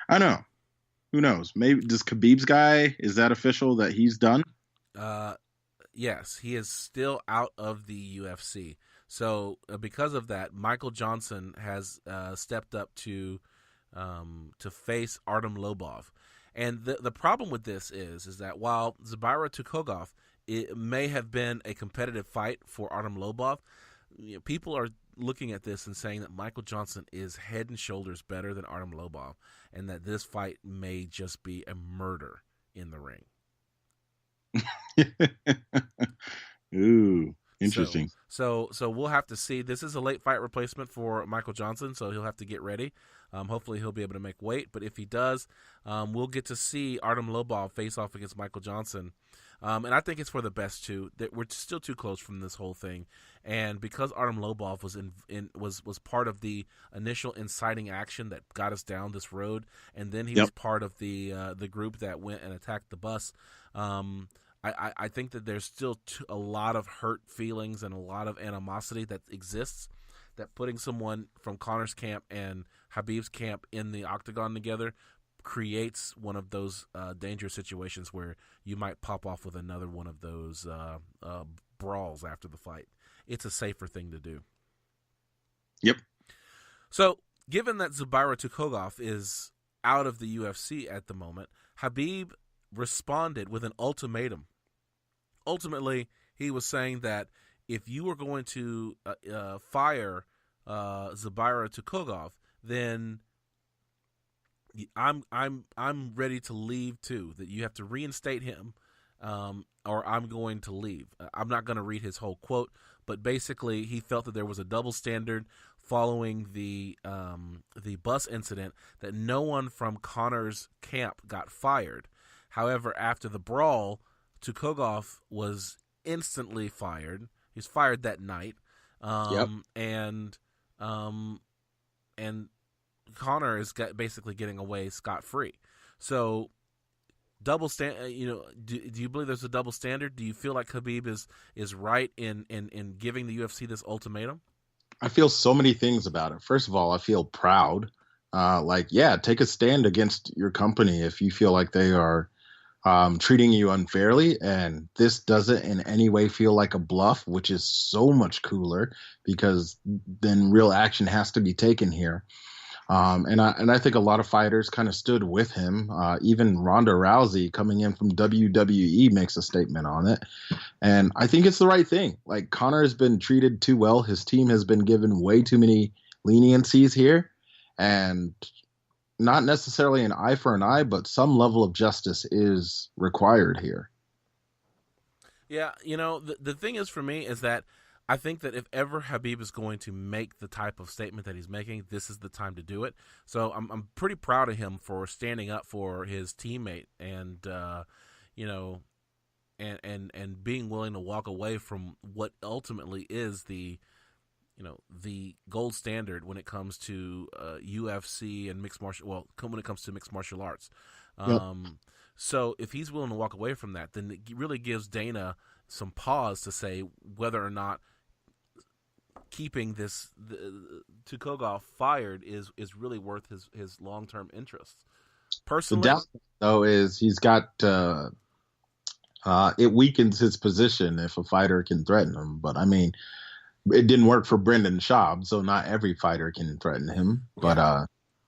I don't know. Who knows? Maybe does Khabib's guy, is that official that he's done? Yes, he is still out of the UFC. So because of that, Michael Johnson has stepped up to face Artem Lobov. And the problem with this is that while Zubaira Tukhugov, it may have been a competitive fight for Artem Lobov, people are looking at this and saying that Michael Johnson is head and shoulders better than Artem Lobov, and that this fight may just be a murder in the ring. Ooh, interesting. So we'll have to see. This is a late fight replacement for Michael Johnson, so he'll have to get ready. Hopefully he'll be able to make weight, but if he does, we'll get to see Artem Lobov face off against Michael Johnson. And I think it's for the best too. That we're still too close from this whole thing, and because Artem Lobov was part of the initial inciting action that got us down this road, and then he was part of the group that went and attacked the bus. I think that there's still a lot of hurt feelings and a lot of animosity that exists. That putting someone from Conor's camp and Khabib's camp in the octagon together creates one of those dangerous situations where you might pop off with another one of those brawls after the fight. It's a safer thing to do. Yep. So, given that Zubaira Tukhugov is out of the UFC at the moment, Khabib responded with an ultimatum. Ultimately, he was saying that if you were going to fire Zubaira Tukhugov, then I'm ready to leave too. That you have to reinstate him, or I'm going to leave. I'm not going to read his whole quote, but basically he felt that there was a double standard following the bus incident, that no one from Conor's camp got fired. However, after the brawl, Tukhugov was instantly fired. He was fired that night, and Conor is basically getting away scot-free. So, double standard. Do you believe there's a double standard? Do you feel like Khabib is right in giving the UFC this ultimatum? I feel so many things about it. First of all, I feel proud. Take a stand against your company if you feel like they are treating you unfairly, and this doesn't in any way feel like a bluff, which is so much cooler because then real action has to be taken here. And I think a lot of fighters kind of stood with him. Even Ronda Rousey, coming in from WWE, makes a statement on it. And I think it's the right thing. Like, Conor has been treated too well. His team has been given way too many leniencies here. And not necessarily an eye for an eye, but some level of justice is required here. Yeah, the thing is for me is that I think that if ever Khabib is going to make the type of statement that he's making, this is the time to do it. So I'm pretty proud of him for standing up for his teammate and and being willing to walk away from what ultimately is the gold standard when it comes to UFC and when it comes to mixed martial arts. So if he's willing to walk away from that, then it really gives Dana some pause to say whether or not keeping Tukhugov fired is really worth his long-term interests. Personally, the doubt though is he's got it weakens his position if a fighter can threaten him. But I mean, it didn't work for Brendan Schaub, so not every fighter can threaten him. But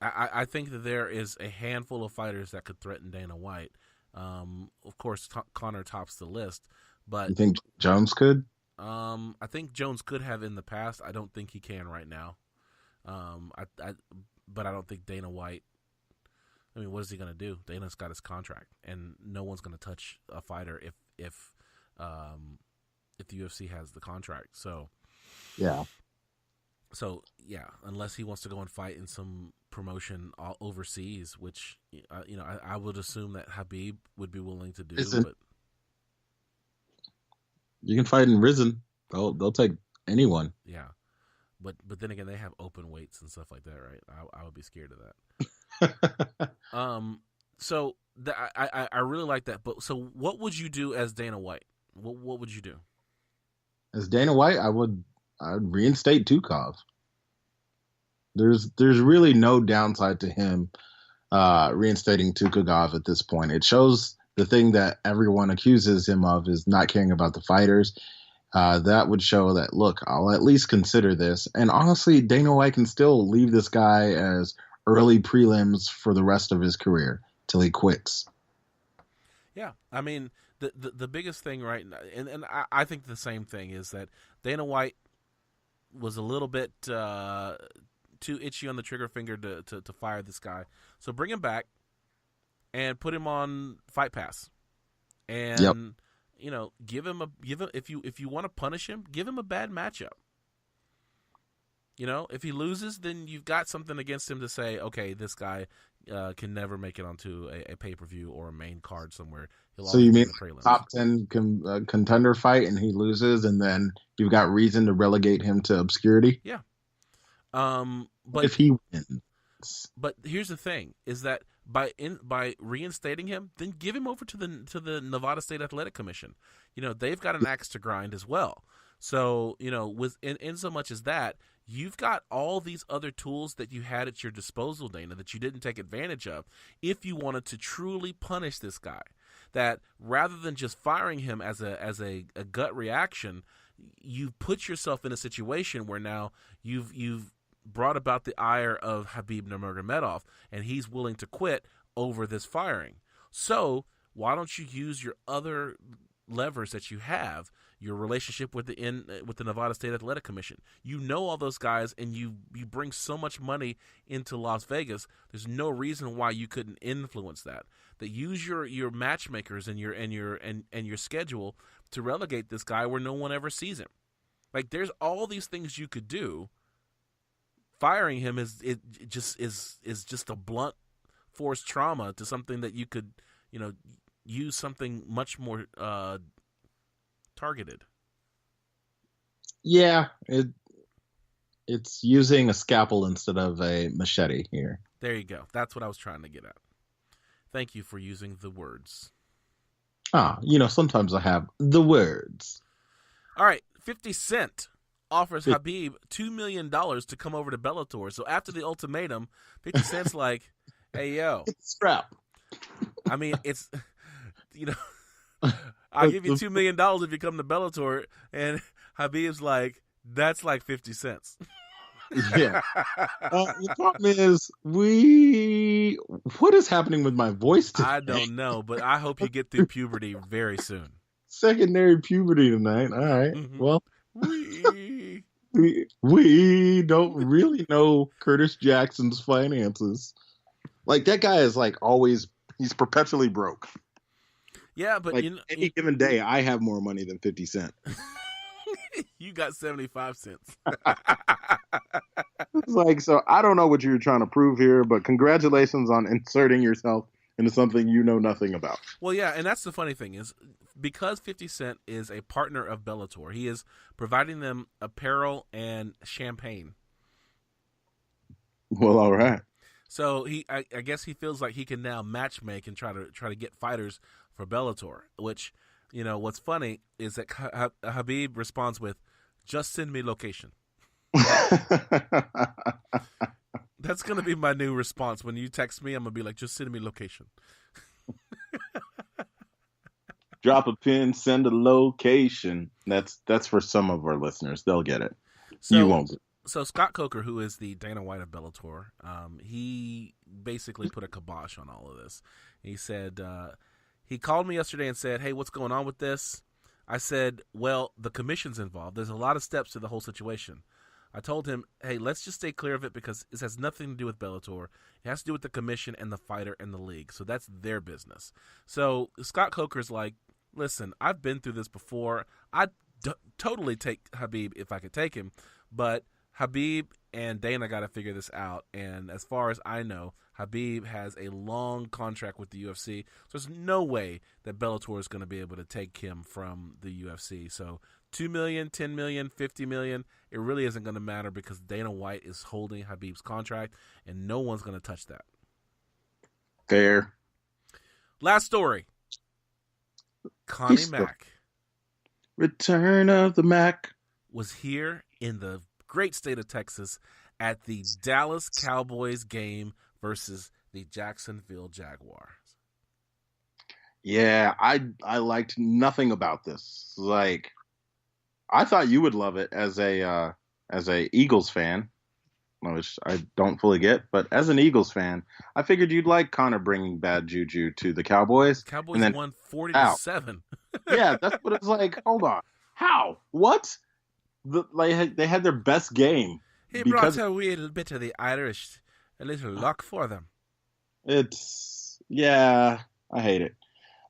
I think that there is a handful of fighters that could threaten Dana White. Of course, Conor tops the list, but you think Jones could? I think Jones could have in the past. I don't think he can right now. But I don't think Dana White. I mean, what is he going to do? Dana's got his contract, and no one's going to touch a fighter if the UFC has the contract. So. Yeah. So, yeah, unless he wants to go and fight in some promotion overseas, which, I would assume that Khabib would be willing to do. But you can fight in Risen. They'll take anyone. Yeah, but then again, they have open weights and stuff like that, right? I would be scared of that. So I really like that. But so, what would you do as Dana White? What would you do? As Dana White, I'd reinstate Tukov. There's really no downside to him reinstating Tukov at this point. It shows the thing that everyone accuses him of is not caring about the fighters. That would show that, look, I'll at least consider this. And honestly, Dana White can still leave this guy as early prelims for the rest of his career till he quits. Yeah, I mean, the biggest thing right now, and I think the same thing, is that Dana White was a little bit too itchy on the trigger finger to fire this guy. So bring him back and put him on Fight Pass. And Yep. give him if you want to punish him, give him a bad matchup. If he loses, then you've got something against him to say, okay, this guy can never make it onto a pay-per-view or a main card somewhere. So you mean top 10 contender fight and he loses, and then you've got reason to relegate him to obscurity? Yeah. But if he wins. But here's the thing: is that by reinstating him, then give him over to the Nevada State Athletic Commission. They've got an axe to grind as well. So with in so much as that, you've got all these other tools that you had at your disposal, Dana, that you didn't take advantage of. If you wanted to truly punish this guy, that rather than just firing him as a gut reaction, you've put yourself in a situation where now you've brought about the ire of Khabib Nurmagomedov, and he's willing to quit over this firing. So why don't you use your other levers that you have, your relationship with the Nevada State Athletic Commission? All those guys, and you bring so much money into Las Vegas. There's no reason why you couldn't influence that. That use your matchmakers and your schedule to relegate this guy where no one ever sees him. Like, there's all these things you could do. Firing him is just a blunt force trauma to something that you could use something much more targeted. Yeah, it's using a scalpel instead of a machete here. There you go. That's what I was trying to get at. Thank you for using the words. Sometimes I have the words. All right, 50 Cent offers Khabib $2 million to come over to Bellator. So after the ultimatum, 50 Cent's like, hey, yo. Strap. I mean, it's, I'll give you $2 million if you come to Bellator. And Khabib's like, that's like 50 cents. Yeah. The problem is, what is happening with my voice today? I don't know, but I hope you get through puberty very soon. Secondary puberty tonight. All right. Mm-hmm. Well, we don't really know Curtis Jackson's finances. Like, that guy is like always, he's perpetually broke. Yeah, but any given day, I have more money than 50 Cent. You got 75 cents. It's like, so I don't know what you're trying to prove here, but congratulations on inserting yourself into something you know nothing about. Well, yeah, and that's the funny thing is, because 50 Cent is a partner of Bellator, he is providing them apparel and champagne. Well, all right. So I guess he feels like he can now matchmake and try to get fighters for Bellator. Which, what's funny is that Khabib responds with, "Just send me location." That's gonna be my new response when you text me. I'm gonna be like, "Just send me location." Drop a pin, send a location. That's for some of our listeners. They'll get it. So, you won't. So Scott Coker, who is the Dana White of Bellator, he basically put a kibosh on all of this. He said, he called me yesterday and said, "Hey, what's going on with this?" I said, "Well, the commission's involved. There's a lot of steps to the whole situation." I told him, "Hey, let's just stay clear of it because this has nothing to do with Bellator. It has to do with the commission and the fighter and the league. So that's their business." So Scott Coker's like, "Listen, I've been through this before. I'd totally take Khabib if I could take him, but Habib and Dana got to figure this out. And as far as I know, Habib has a long contract with the UFC. So there's no way that Bellator is going to be able to take him from the UFC. So $2 million, $10 million, $50 million, it really isn't going to matter because Dana White is holding Habib's contract, and no one's going to touch that. Fair. Last story. Connie Mack Return of the Mac was here in the great state of Texas at the Dallas Cowboys game versus the Jacksonville Jaguars. Yeah, I liked nothing about this. Like, I thought you would love it as a Eagles fan, which I don't fully get. But as an Eagles fan, I figured you'd like Connor bringing bad juju to the Cowboys. Cowboys won 40-7. Yeah, that's what it's like. Hold on, how? What? They had their best game. He brought a little bit of the Irish, a little luck for them. Yeah, I hate it.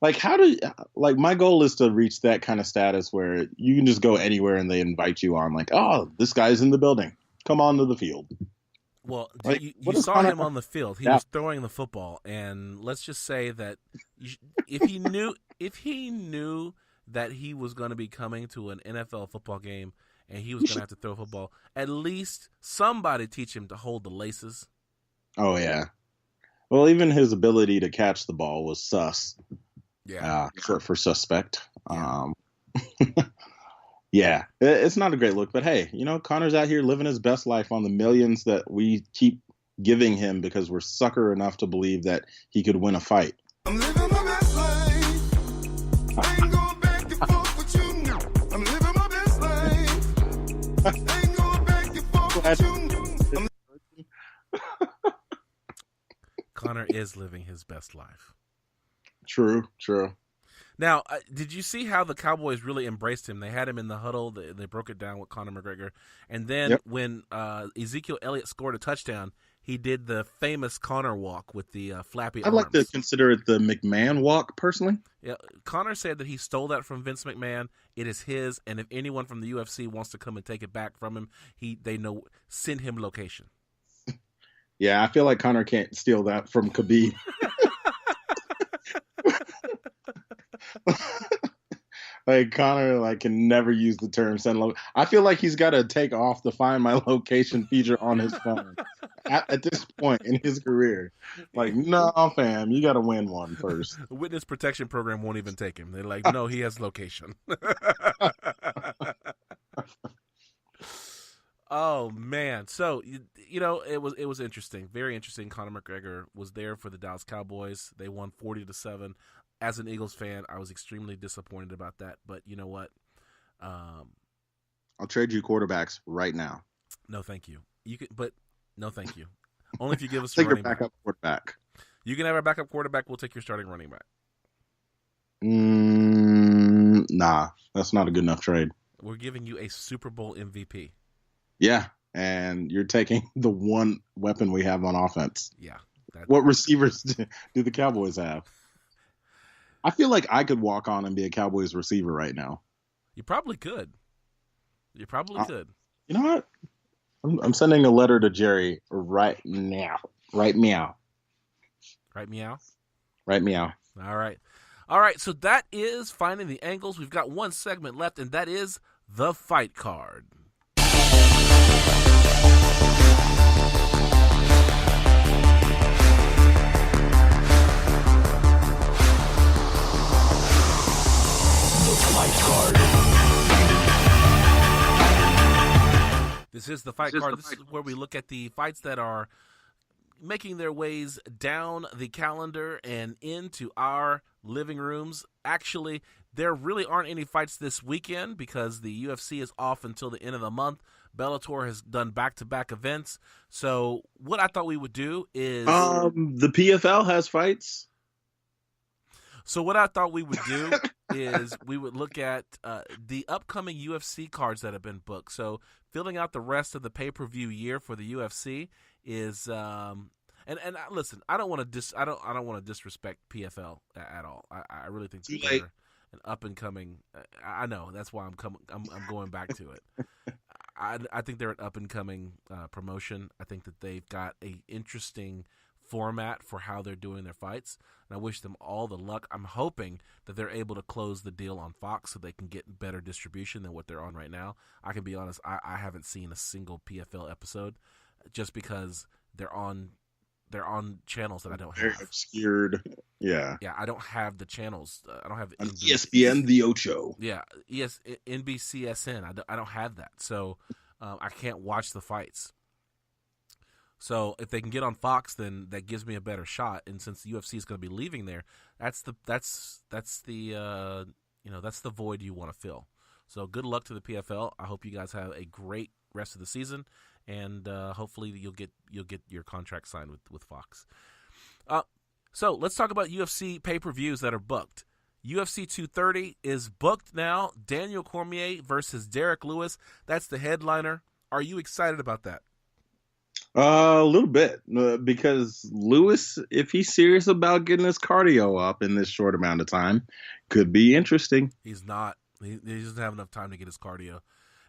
Like, my goal is to reach that kind of status where you can just go anywhere and they invite you on. Like, oh, this guy's in the building. Come on to the field. Well, like, you saw him on the field. He was throwing the football, and let's just say that if he knew that he was going to be coming to an NFL football game and he was going to have to throw a football, at least somebody teach him to hold the laces. Oh yeah. Well, even his ability to catch the ball was sus. Yeah. Short for suspect. Yeah. Yeah, it's not a great look, but hey, Connor's out here living his best life on the millions that we keep giving him because we're sucker enough to believe that he could win a fight. I'm living my best life. I ain't going back and forth with you now. I'm living my best life. I ain't going back and forth with you. Connor is living his best life. True. Now, did you see how the Cowboys really embraced him? They had him in the huddle. They broke it down with Conor McGregor. And then when Ezekiel Elliott scored a touchdown, he did the famous Conor walk with the flappy arms. I'd like to consider it the McMahon walk, personally. Yeah, Conor said that he stole that from Vince McMahon. It is his, and if anyone from the UFC wants to come and take it back from him, send him location. Yeah, I feel like Conor can't steal that from Khabib. Like, Conor can never use the term send location. I feel like he's got to take off the Find My Location feature on his phone at this point in his career. Like, no, fam, you got to win one first. The witness protection program won't even take him. They're like, no, he has location. Oh man! So it was interesting, very interesting. Conor McGregor was there for the Dallas Cowboys. They won 40-7. As an Eagles fan, I was extremely disappointed about that. But you know what? I'll trade you quarterbacks right now. No, thank you. But no, thank you. Only if you give us take a running your backup quarterback. You can have our backup quarterback. We'll take your starting running back. Nah, that's not a good enough trade. We're giving you a Super Bowl MVP. Yeah, and you're taking the one weapon we have on offense. Yeah. What receivers do the Cowboys have? I feel like I could walk on and be a Cowboys receiver right now. You probably could. Could. You know what? I'm sending a letter to Jerry right now. Right meow. Right meow? Right meow. All right, so that is Finding the Angles. We've got one segment left, and that is the fight card. This is the fight card. This is where we look at the fights that are making their ways down the calendar and into our living rooms. Actually, there really aren't any fights this weekend because the UFC is off until the end of the month. Bellator has done back-to-back events. So what I thought we would do is... the PFL has fights. So what I thought we would do is we would look at the upcoming UFC cards that have been booked. So filling out the rest of the pay-per-view year for the UFC is listen, I don't want to disrespect PFL at all. I really think that they're an up and coming. I know that's why I'm going back to it. I think they're an up-and-coming promotion. I think that they've got a interesting format for how they're doing their fights, and I wish them all the luck. I'm hoping that they're able to close the deal on Fox so they can get better distribution than what they're on right now. I can be honest, I haven't seen a single PFL episode just because they're on channels that I don't have. Very obscured. Yeah. Yeah, I don't have the channels. I don't have On ESPN, the Ocho. Yeah, NBCSN. I don't have that, so I can't watch the fights. So if they can get on Fox, then that gives me a better shot. And since the UFC is going to be leaving there, that's the void you want to fill. So good luck to the PFL. I hope you guys have a great rest of the season, and hopefully you'll get your contract signed with Fox. So let's talk about UFC pay-per-views that are booked. UFC 230 is booked now. Daniel Cormier versus Derek Lewis. That's the headliner. Are you excited about that? A little bit, because Lewis, if he's serious about getting his cardio up in this short amount of time, could be interesting. He's not. He doesn't have enough time to get his cardio.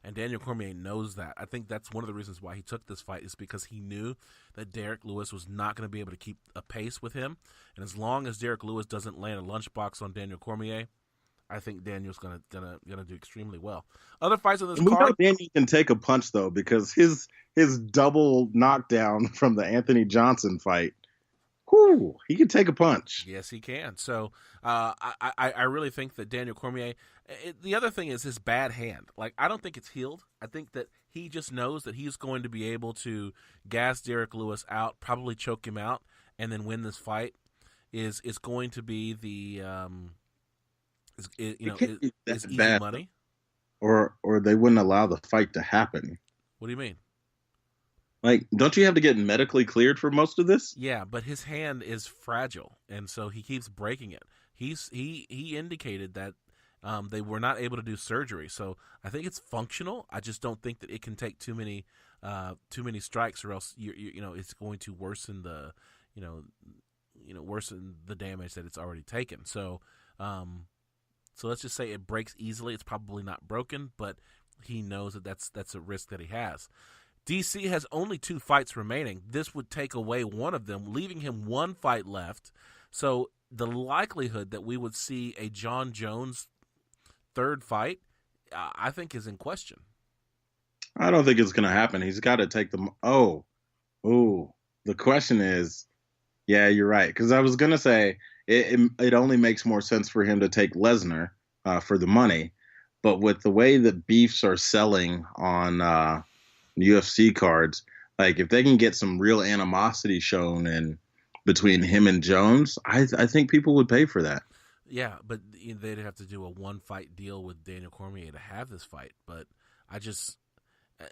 And Daniel Cormier knows that. I think that's one of the reasons why he took this fight, is because he knew that Derek Lewis was not going to be able to keep a pace with him. And as long as Derek Lewis doesn't land a lunchbox on Daniel Cormier, I think Daniel's gonna do extremely well. Other fights on this We know card. Daniel can take a punch though, because his double knockdown from the Anthony Johnson fight, whoo, he can take a punch. Yes, he can. So I really think that Daniel Cormier. The other thing is his bad hand. Like, I don't think it's healed. I think that he just knows that he's going to be able to gas Derek Lewis out, probably choke him out, and then win this fight. Is going to be the is easy bad. money. Or they wouldn't allow the fight to happen. What do you mean? Like, don't you have to get medically cleared for most of this? Yeah, but his hand is fragile, and so he keeps breaking it. He indicated that they were not able to do surgery, so I think it's functional. I just don't think that it can take too many strikes, or else it's going to worsen the worsen the damage that it's already taken. So let's just say it breaks easily. It's probably not broken, but he knows that that's a risk that he has. DC has only 2 fights remaining. This would take away one of them, leaving him 1 fight left. So the likelihood that we would see a John Jones 3rd fight, I think, is in question. I don't think it's going to happen. He's got to take them. The question is, yeah, you're right. Because I was going to say it only makes more sense for him to take Lesnar for the money. But with the way that beefs are selling on UFC cards, like, if they can get some real animosity shown in between him and Jones, I think people would pay for that. Yeah, but they'd have to do a 1-fight deal with Daniel Cormier to have this fight. But I just,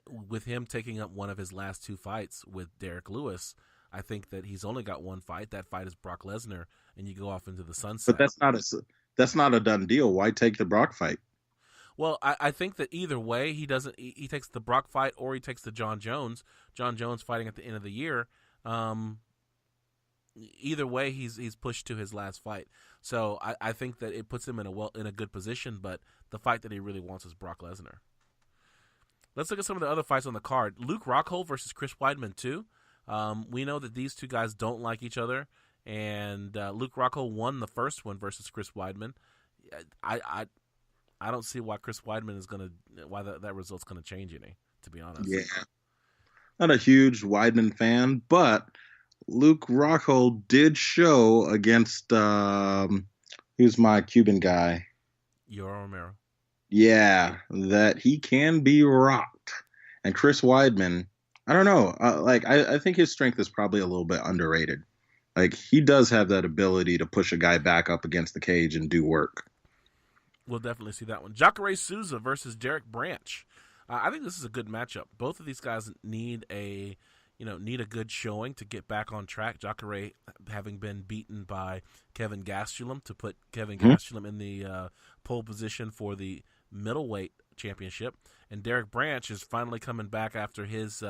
with him taking up one of his last 2 fights with Derek Lewis, I think that he's only got 1 fight. That fight is Brock Lesnar, and you go off into the sunset. But that's not a done deal. Why take the Brock fight? Well, I think that either way, he takes the Brock fight or he takes the John Jones fighting at the end of the year. Either way, he's pushed to his last fight. So I think that it puts him in a good position, but the fight that he really wants is Brock Lesnar. Let's look at some of the other fights on the card. Luke Rockhold versus Chris Weidman 2. We know that these 2 guys don't like each other, and Luke Rockhold won the first one versus Chris Weidman. I don't see why Chris Weidman why that result's gonna change any, to be honest. Yeah, not a huge Weidman fan, but Luke Rockhold did show against who's my Cuban guy? Yoel Romero. Yeah, that he can be rocked. And Chris Weidman, I don't know. I think his strength is probably a little bit underrated. Like, he does have that ability to push a guy back up against the cage and do work. We'll definitely see that one. Jacare Souza versus Derek Branch. I think this is a good matchup. Both of these guys need a good showing to get back on track. Jacare having been beaten by Kevin Gastelum to put Kevin Gastelum in the pole position for the middleweight championship, and Derek Branch is finally coming back after his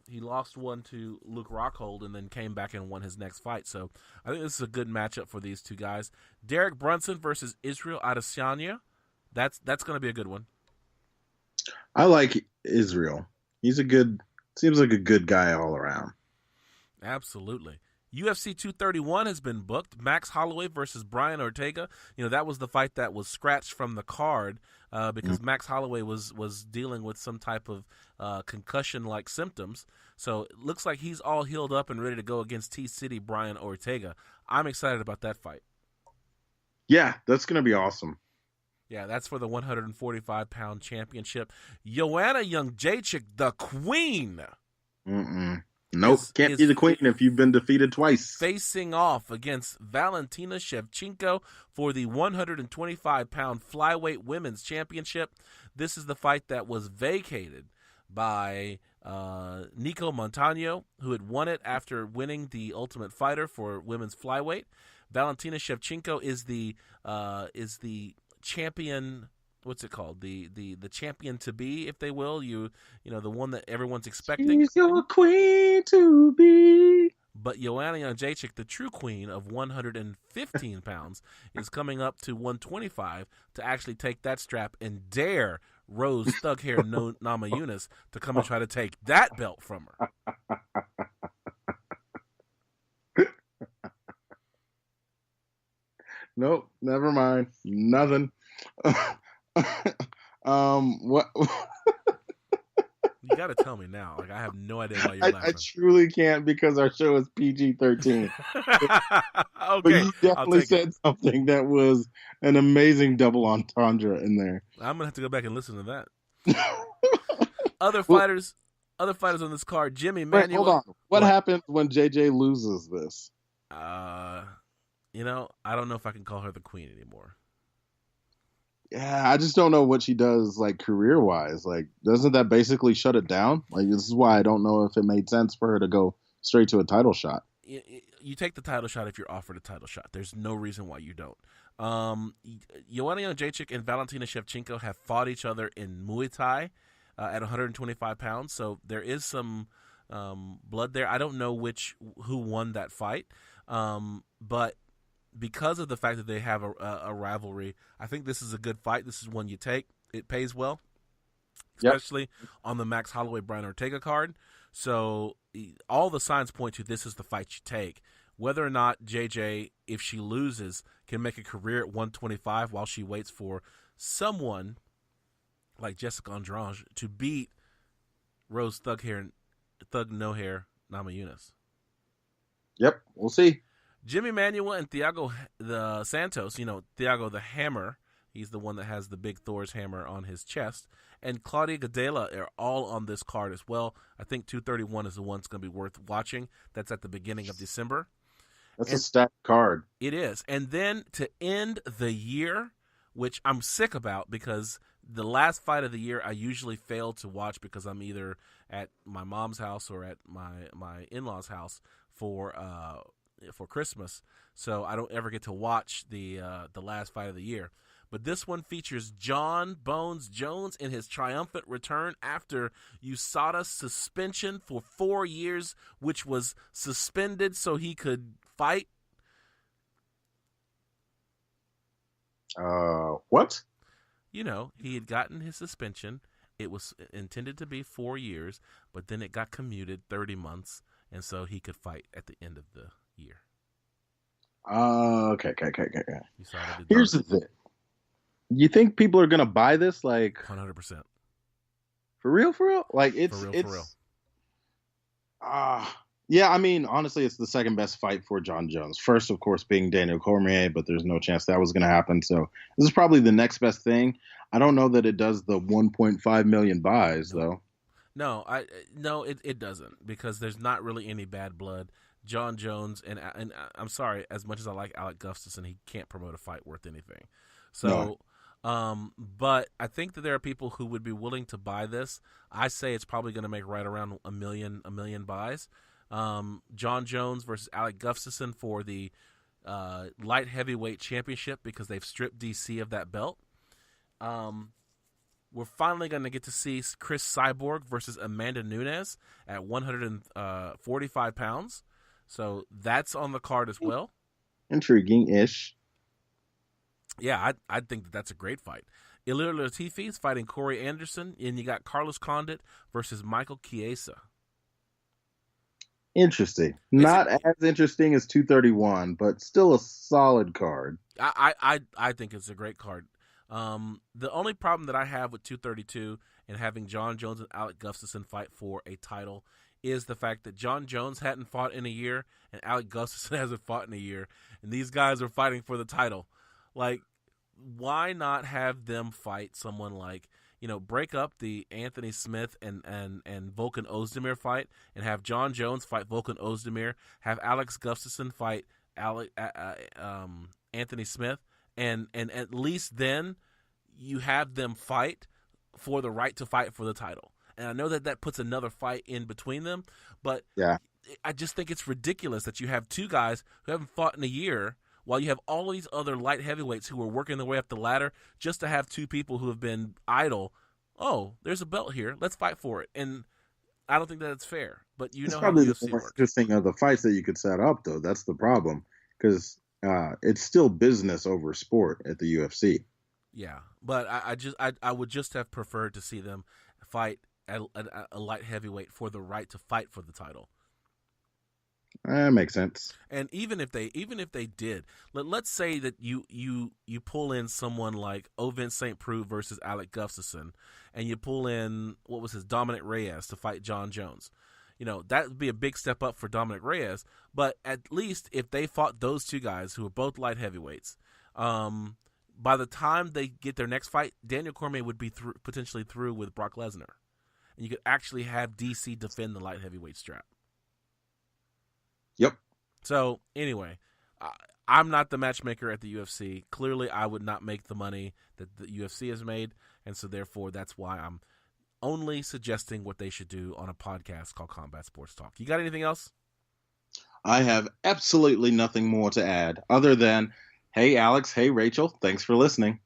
he lost one to Luke Rockhold and then came back and won his next fight. So I think this is a good matchup for these 2 guys. Derek Brunson versus Israel Adesanya. That's going to be a good one. I like Israel. Seems like a good guy all around. Absolutely. UFC 231 has been booked. Max Holloway versus Brian Ortega. That was the fight that was scratched from the card because Max Holloway was dealing with some type of concussion-like symptoms. So it looks like he's all healed up and ready to go against T-City Brian Ortega. I'm excited about that fight. Yeah, that's going to be awesome. Yeah, that's for the 145-pound championship. Joanna Jędrzejczyk, the queen. Nope, can't be the queen if you've been defeated twice. Facing off against Valentina Shevchenko for the 125-pound flyweight women's championship. This is the fight that was vacated by Nico Montano, who had won it after winning the Ultimate Fighter for women's flyweight. Valentina Shevchenko is the champion. What's it called? The champion to be, if they will. The one that everyone's expecting. She's your queen to be. But Joanna Jędrzejczyk, the true queen of 115 pounds, is coming up to 125 to actually take that strap and dare Rose Thughair Namajunas to come and try to take that belt from her. Nope, never mind. Nothing. What? You got to tell me now. Like, I have no idea why you're laughing. I truly can't because our show is PG-13. Okay, But you definitely said something that was an amazing double entendre in there. I'm gonna have to go back and listen to that. Other fighters on this card: Jimmy Manuel. Hold on. What happens when JJ loses this? I don't know if I can call her the queen anymore. Yeah, I just don't know what she does, like, career-wise. Like, doesn't that basically shut it down? Like, this is why I don't know if it made sense for her to go straight to a title shot. You take the title shot if you're offered a title shot. There's no reason why you don't. Joanna Jędrzejczyk and Valentina Shevchenko have fought each other in Muay Thai at 125 pounds, so there is some blood there. I don't know who won that fight, but because of the fact that they have a rivalry, I think this is a good fight. This is one you take. It pays well, especially on the Max Holloway Brian Ortega card. So all the signs point to this is the fight you take. Whether or not JJ, if she loses, can make a career at 125 while she waits for someone like Jessica Andrade to beat Rose Thug No Hair Namajunas. Yep, we'll see. Jimmy Manuel and Thiago Santos, Thiago the Hammer, he's the one that has the big Thor's hammer on his chest, and Claudia Gadelha are all on this card as well. I think 231 is the one that's going to be worth watching. That's at the beginning of December. That's a stacked card. It is. And then to end the year, which I'm sick about because the last fight of the year I usually fail to watch because I'm either at my mom's house or at my in-laws' house for Christmas, so I don't ever get to watch the last fight of the year. But this one features John Bones Jones in his triumphant return after USADA's suspension for 4 years, which was suspended so he could fight. What? He had gotten his suspension. It was intended to be 4 years, but then it got commuted 30 months, and so he could fight at the end of the year. Okay. Here's the thing. You think people are gonna buy this? Like 100%. For real? Like it's for real. Yeah. I mean, honestly, it's the second best fight for John Jones. First, of course, being Daniel Cormier, but there's no chance that was gonna happen. So this is probably the next best thing. I don't know that it does the 1.5 million buys though. No, it doesn't because there's not really any bad blood. John Jones and I'm sorry, as much as I like Alec Gustafsson, he can't promote a fight worth anything. So, but I think that there are people who would be willing to buy this. I say it's probably going to make right around a million buys. John Jones versus Alec Gustafsson for the light heavyweight championship because they've stripped DC of that belt. We're finally going to get to see Chris Cyborg versus Amanda Nunes at 145 pounds. So that's on the card as well. Intriguing-ish. Yeah, I think that's a great fight. Ilir Latifi is fighting Corey Anderson, and you got Carlos Condit versus Michael Chiesa. Interesting. Not as interesting as 231, but still a solid card. I think it's a great card. The only problem that I have with 232 and having John Jones and Alec Gustafsson fight for a title is the fact that John Jones hadn't fought in a year and Alec Gustafsson hasn't fought in a year, and these guys are fighting for the title. Like, why not have them fight someone like, break up the Anthony Smith and Volkan Ozdemir fight and have John Jones fight Volkan Ozdemir, have Alex Gustafsson fight Anthony Smith, and at least then you have them fight for the right to fight for the title. And I know that puts another fight in between them, but yeah, I just think it's ridiculous that you have two guys who haven't fought in a year while you have all these other light heavyweights who are working their way up the ladder just to have two people who have been idle. Oh, there's a belt here. Let's fight for it. And I don't think that it's fair, but it's how probably the the UFC most works. interesting of the fights that you could set up, though. That's the problem, because it's still business over sport at the UFC. Yeah, but I would just have preferred to see them fight at a light heavyweight for the right to fight for the title. That makes sense. And even if they did, let's say that you pull in someone like Ovin St. Preux versus Alec Gustafsson, and you pull in Dominic Reyes to fight John Jones. That would be a big step up for Dominic Reyes. But at least if they fought those two guys who are both light heavyweights, by the time they get their next fight, Daniel Cormier would be potentially through with Brock Lesnar, and you could actually have DC defend the light heavyweight strap. Yep. So, anyway, I'm not the matchmaker at the UFC. Clearly, I would not make the money that the UFC has made, and so therefore that's why I'm only suggesting what they should do on a podcast called Combat Sports Talk. You got anything else? I have absolutely nothing more to add other than, hey, Alex, hey, Rachel, thanks for listening.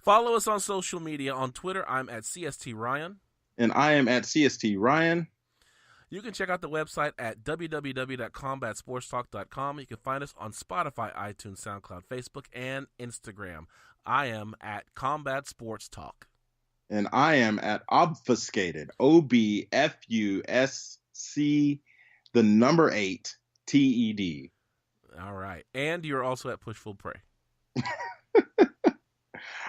Follow us on social media. On Twitter, I'm at CST Ryan. And I am at CST Ryan. You can check out the website at www.combatsportstalk.com. You can find us on Spotify, iTunes, SoundCloud, Facebook, and Instagram. I am at Combat Sports Talk. And I am at Obfuscated, OBFUSC, the number 8, TED. All right. And you're also at Push Full Prey.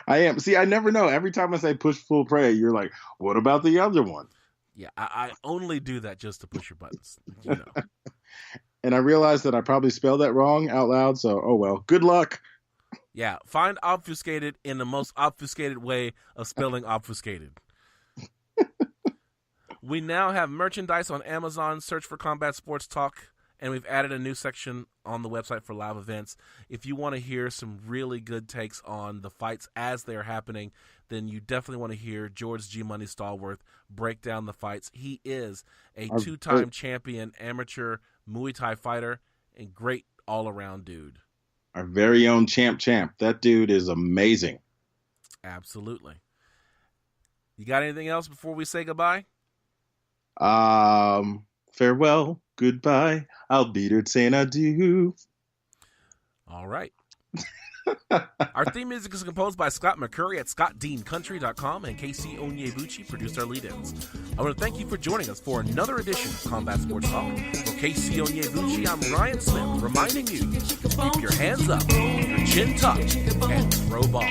I am. See, I never know. Every time I say Push Full Prey, you're like, what about the other one? Yeah, I only do that just to push your buttons. And I realized that I probably spelled that wrong out loud, so oh well. Good luck. Yeah, find obfuscated in the most obfuscated way of spelling obfuscated. We now have merchandise on Amazon. Search for Combat Sports Talk, and we've added a new section on the website for live events. If you want to hear some really good takes on the fights as they're happening, then you definitely want to hear George G. Money Stallworth break down the fights. He is a two-time champion amateur Muay Thai fighter and great all-around dude. Our very own champ. That dude is amazing. Absolutely. You got anything else before we say goodbye? Farewell, goodbye. I'll be there saying adieu. All right. Our theme music is composed by Scott McCurry at scottdeancountry.com, and Casey Onyebuchi produced our lead-ins. I want to thank you for joining us for another edition of Combat Sports Talk. For Casey Onyebuchi, I'm Ryan Smith, reminding you, keep your hands up, your chin tucked, and throw ball.